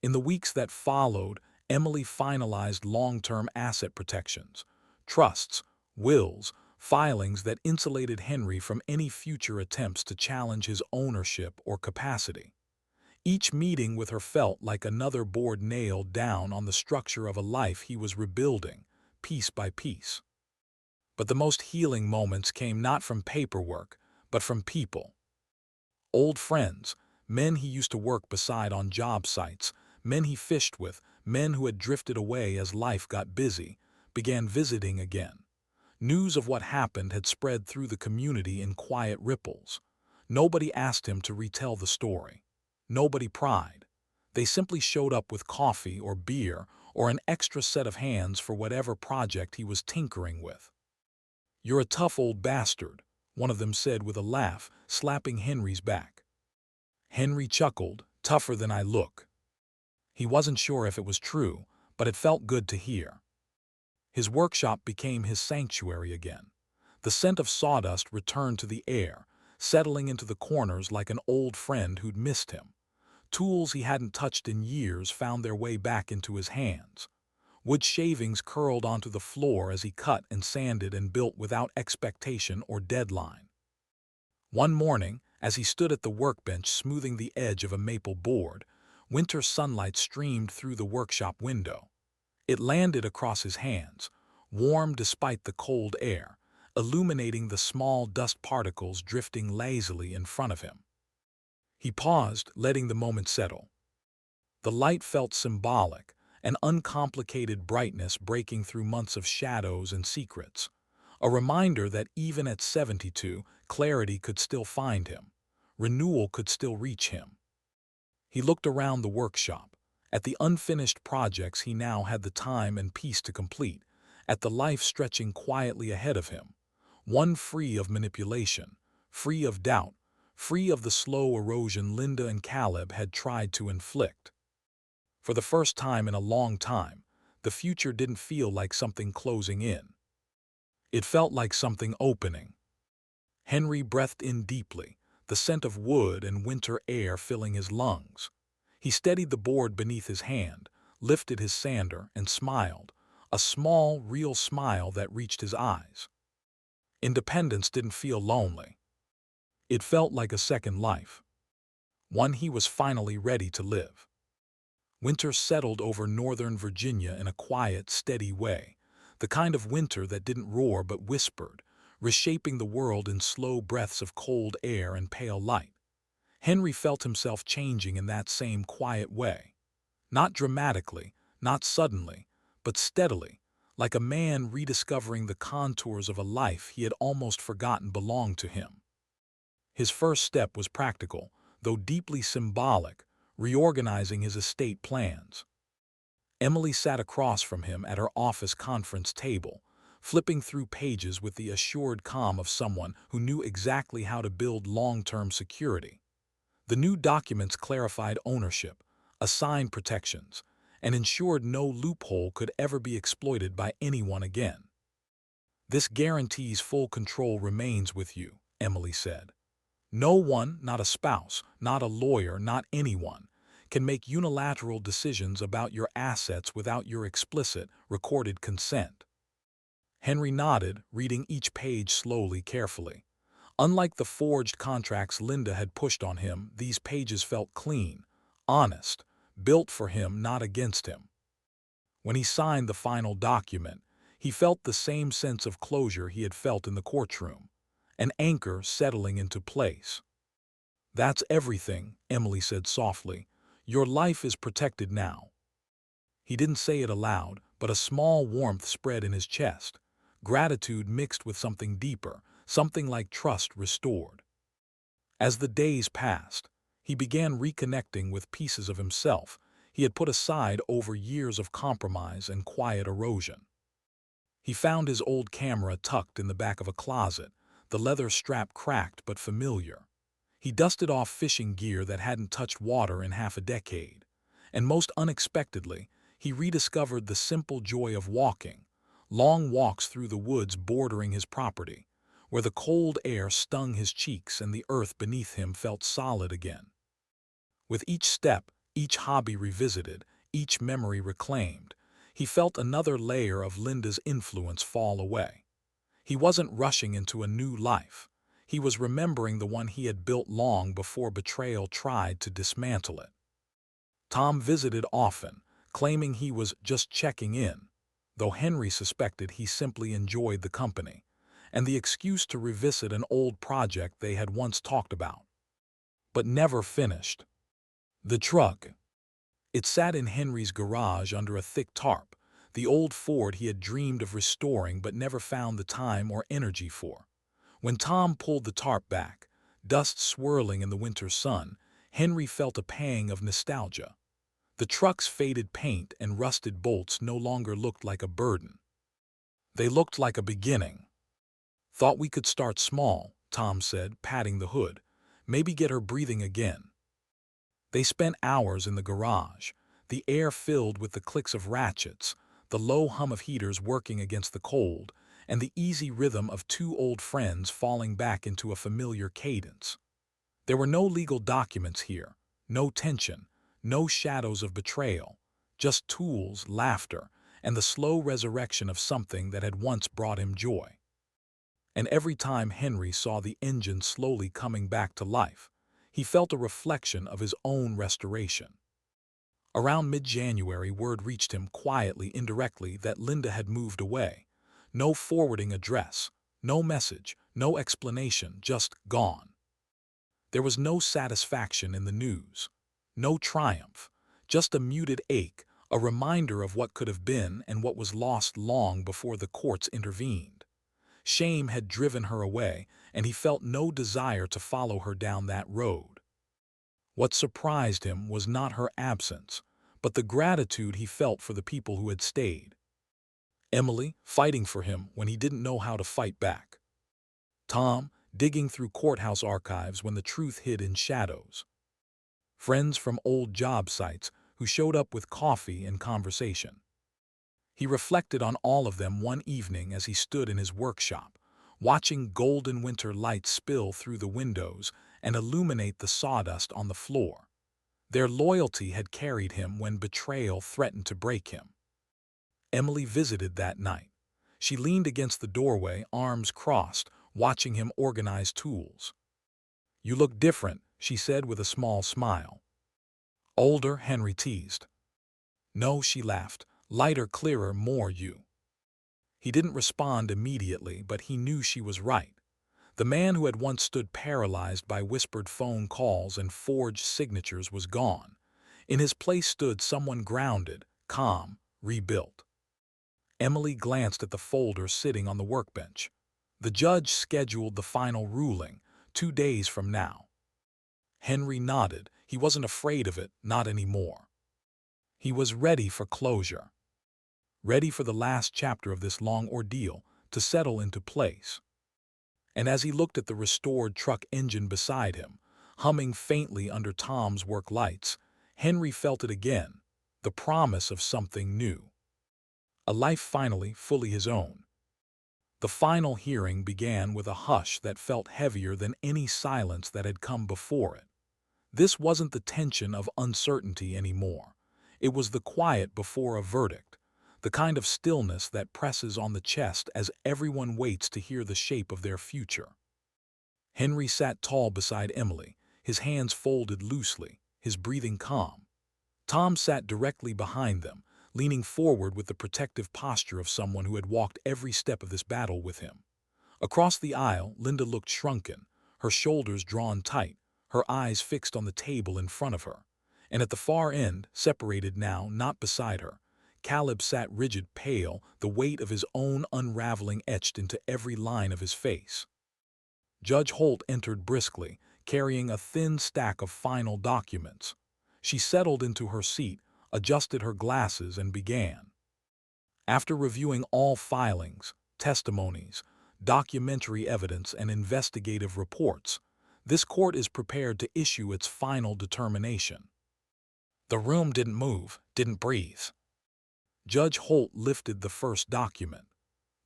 In the weeks that followed, Emily finalized long-term asset protections, trusts, wills, filings that insulated Henry from any future attempts to challenge his ownership or capacity. Each meeting with her felt like another board nailed down on the structure of a life he was rebuilding, piece by piece. But the most healing moments came not from paperwork, but from people. Old friends, men he used to work beside on job sites, men he fished with, men who had drifted away as life got busy, began visiting again. News of what happened had spread through the community in quiet ripples. Nobody asked him to retell the story. Nobody pried. They simply showed up with coffee or beer or an extra set of hands for whatever project he was tinkering with. "You're a tough old bastard," one of them said with a laugh, slapping Henry's back. Henry chuckled. "Tougher than I look." He wasn't sure if it was true, but it felt good to hear. His workshop became his sanctuary again. The scent of sawdust returned to the air, settling into the corners like an old friend who'd missed him. Tools he hadn't touched in years found their way back into his hands. Wood shavings curled onto the floor as he cut and sanded and built without expectation or deadline. One morning, as he stood at the workbench smoothing the edge of a maple board, winter sunlight streamed through the workshop window. It landed across his hands, warm despite the cold air, illuminating the small dust particles drifting lazily in front of him. He paused, letting the moment settle. The light felt symbolic, an uncomplicated brightness breaking through months of shadows and secrets. A reminder that even at 72, clarity could still find him. Renewal could still reach him. He looked around the workshop, at the unfinished projects he now had the time and peace to complete, at the life stretching quietly ahead of him, one free of manipulation, free of doubt, free of the slow erosion Linda and Caleb had tried to inflict. For the first time in a long time, the future didn't feel like something closing in. It felt like something opening. Henry breathed in deeply, the scent of wood and winter air filling his lungs. He steadied the board beneath his hand, lifted his sander, and smiled, a small, real smile that reached his eyes. Independence didn't feel lonely. It felt like a second life, one he was finally ready to live. Winter settled over northern Virginia in a quiet, steady way, the kind of winter that didn't roar but whispered, reshaping the world in slow breaths of cold air and pale light. Henry felt himself changing in that same quiet way. Not dramatically, not suddenly, but steadily, like a man rediscovering the contours of a life he had almost forgotten belonged to him. His first step was practical, though deeply symbolic, reorganizing his estate plans. Emily sat across from him at her office conference table, flipping through pages with the assured calm of someone who knew exactly how to build long-term security. The new documents clarified ownership, assigned protections, and ensured no loophole could ever be exploited by anyone again. "This guarantees full control remains with you," Emily said. "No one, not a spouse, not a lawyer, not anyone, can make unilateral decisions about your assets without your explicit, recorded consent." Henry nodded, reading each page slowly, carefully. Unlike the forged contracts Linda had pushed on him, these pages felt clean, honest, built for him, not against him. When he signed the final document, he felt the same sense of closure he had felt in the courtroom, an anchor settling into place. "That's everything," Emily said softly. "Your life is protected now." He didn't say it aloud, but a small warmth spread in his chest, gratitude mixed with something deeper, something like trust restored. As the days passed, he began reconnecting with pieces of himself he had put aside over years of compromise and quiet erosion. He found his old camera tucked in the back of a closet, the leather strap cracked but familiar. He dusted off fishing gear that hadn't touched water in half a decade. And most unexpectedly, he rediscovered the simple joy of walking, long walks through the woods bordering his property, where the cold air stung his cheeks and the earth beneath him felt solid again. With each step, each hobby revisited, each memory reclaimed, he felt another layer of Linda's influence fall away. He wasn't rushing into a new life. He was remembering the one he had built long before betrayal tried to dismantle it. Tom visited often, claiming he was just checking in, though Henry suspected he simply enjoyed the company, and the excuse to revisit an old project they had once talked about, but never finished. The truck. It sat in Henry's garage under a thick tarp, the old Ford he had dreamed of restoring but never found the time or energy for. When Tom pulled the tarp back, dust swirling in the winter sun, Henry felt a pang of nostalgia. The truck's faded paint and rusted bolts no longer looked like a burden. They looked like a beginning. "Thought we could start small," Tom said, patting the hood. "Maybe get her breathing again." They spent hours in the garage, the air filled with the clicks of ratchets, the low hum of heaters working against the cold, and the easy rhythm of two old friends falling back into a familiar cadence. There were no legal documents here, no tension, no shadows of betrayal, just tools, laughter, and the slow resurrection of something that had once brought him joy. And every time Henry saw the engine slowly coming back to life, he felt a reflection of his own restoration. Around mid-January, word reached him quietly, indirectly, that Linda had moved away. No forwarding address, no message, no explanation, just gone. There was no satisfaction in the news, no triumph, just a muted ache, a reminder of what could have been and what was lost long before the courts intervened. Shame had driven her away, and he felt no desire to follow her down that road. What surprised him was not her absence, but the gratitude he felt for the people who had stayed. Emily, fighting for him when he didn't know how to fight back. Tom, digging through courthouse archives when the truth hid in shadows. Friends from old job sites who showed up with coffee and conversation. He reflected on all of them one evening as he stood in his workshop, watching golden winter lights spill through the windows and illuminate the sawdust on the floor. Their loyalty had carried him when betrayal threatened to break him. Emily visited that night. She leaned against the doorway, arms crossed, watching him organize tools. "You look different," she said with a small smile. "Older," Henry teased. "No," she laughed. "Lighter, clearer, more you." He didn't respond immediately, but he knew she was right. The man who had once stood paralyzed by whispered phone calls and forged signatures was gone. In his place stood someone grounded, calm, rebuilt. Emily glanced at the folder sitting on the workbench. The judge scheduled the final ruling, 2 days from now. Henry nodded. He wasn't afraid of it, not anymore. He was ready for closure. Ready for the last chapter of this long ordeal to settle into place. And as he looked at the restored truck engine beside him, humming faintly under Tom's work lights, Henry felt it again, the promise of something new. A life finally fully his own. The final hearing began with a hush that felt heavier than any silence that had come before it. This wasn't the tension of uncertainty anymore. It was the quiet before a verdict, the kind of stillness that presses on the chest as everyone waits to hear the shape of their future. Henry sat tall beside Emily, his hands folded loosely, his breathing calm. Tom sat directly behind them, leaning forward with the protective posture of someone who had walked every step of this battle with him. Across the aisle, Linda looked shrunken, her shoulders drawn tight, her eyes fixed on the table in front of her. And at the far end, separated now, not beside her, Caleb sat rigid, pale, the weight of his own unraveling etched into every line of his face. Judge Holt entered briskly, carrying a thin stack of final documents. She settled into her seat, adjusted her glasses, and began. After reviewing all filings, testimonies, documentary evidence, and investigative reports, this court is prepared to issue its final determination. The room didn't move, didn't breathe. Judge Holt lifted the first document.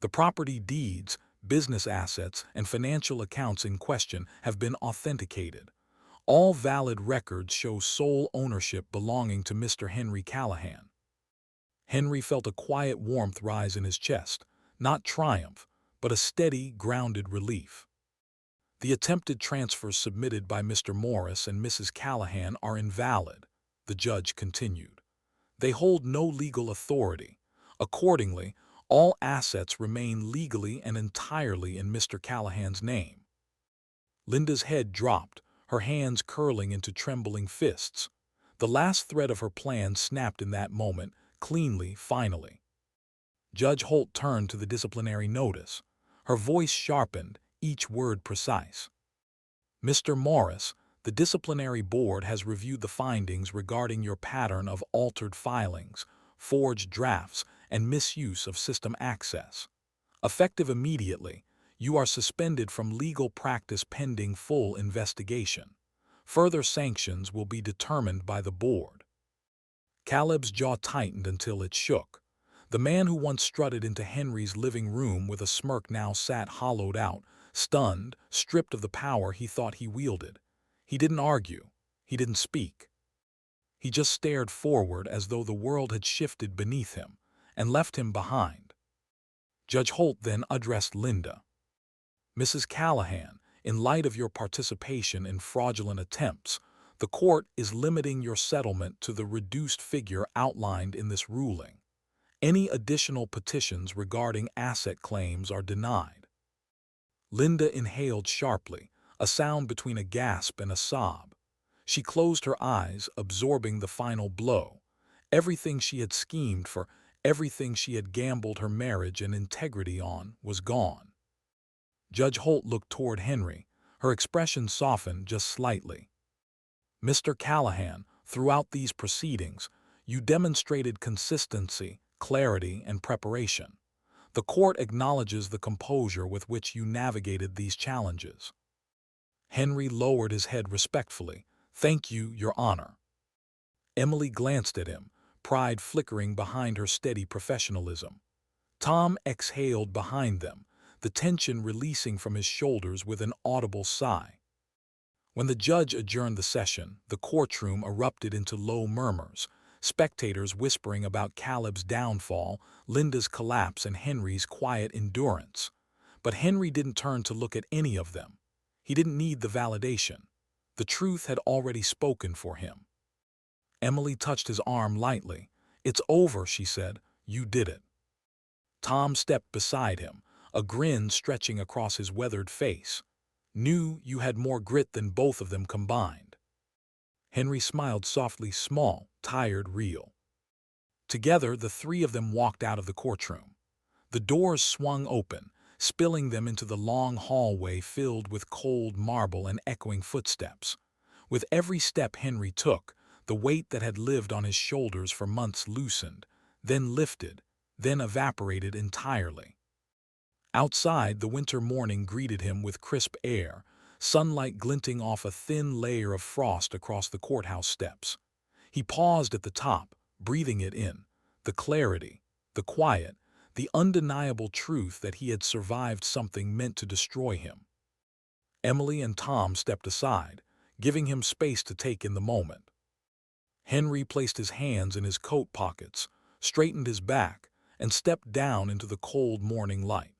The property deeds, business assets, and financial accounts in question have been authenticated. All valid records show sole ownership belonging to Mr. Henry Callahan. Henry felt a quiet warmth rise in his chest, not triumph, but a steady, grounded relief. The attempted transfers submitted by Mr. Morris and Mrs. Callahan are invalid, the judge continued. They hold no legal authority. Accordingly, all assets remain legally and entirely in Mr. Callahan's name. Linda's head dropped, her hands curling into trembling fists. The last thread of her plan snapped in that moment, cleanly, finally. Judge Holt turned to the disciplinary notice. Her voice sharpened, each word precise. "Mr. Morris, the disciplinary board has reviewed the findings regarding your pattern of altered filings, forged drafts, and misuse of system access. Effective immediately, you are suspended from legal practice pending full investigation. Further sanctions will be determined by the board." Caleb's jaw tightened until it shook. The man who once strutted into Henry's living room with a smirk now sat hollowed out, stunned, stripped of the power he thought he wielded. He didn't argue. He didn't speak. He just stared forward as though the world had shifted beneath him and left him behind. Judge Holt then addressed Linda. "Mrs. Callahan, in light of your participation in fraudulent attempts, the court is limiting your settlement to the reduced figure outlined in this ruling. Any additional petitions regarding asset claims are denied." Linda inhaled sharply, a sound between a gasp and a sob. She closed her eyes, absorbing the final blow. Everything she had schemed for, everything she had gambled her marriage and integrity on, was gone. Judge Holt looked toward Henry. Her expression softened just slightly. "Mr. Callahan, throughout these proceedings, you demonstrated consistency, clarity, and preparation. The court acknowledges the composure with which you navigated these challenges. Henry lowered his head respectfully. Thank you, Your Honor. Emily glanced at him, pride flickering behind her steady professionalism. Tom exhaled behind them, the tension releasing from his shoulders with an audible sigh. When the judge adjourned the session, the courtroom erupted into low murmurs, spectators whispering about Caleb's downfall, Linda's collapse, and Henry's quiet endurance. But Henry didn't turn to look at any of them. He didn't need the validation. The truth had already spoken for him. Emily touched his arm lightly. It's over, she said. You did it. Tom stepped beside him, a grin stretching across his weathered face. Knew you had more grit than both of them combined. Henry smiled softly, small, tired, real. Together, the three of them walked out of the courtroom. The doors swung open, spilling them into the long hallway filled with cold marble and echoing footsteps. With every step Henry took, the weight that had lived on his shoulders for months loosened, then lifted, then evaporated entirely. Outside, the winter morning greeted him with crisp air, sunlight glinting off a thin layer of frost across the courthouse steps. He paused at the top, breathing it in, the clarity, the quiet, the undeniable truth that he had survived something meant to destroy him. Emily and Tom stepped aside, giving him space to take in the moment. Henry placed his hands in his coat pockets, straightened his back, and stepped down into the cold morning light.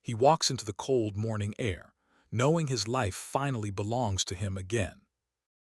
He walks into the cold morning air, knowing his life finally belongs to him again.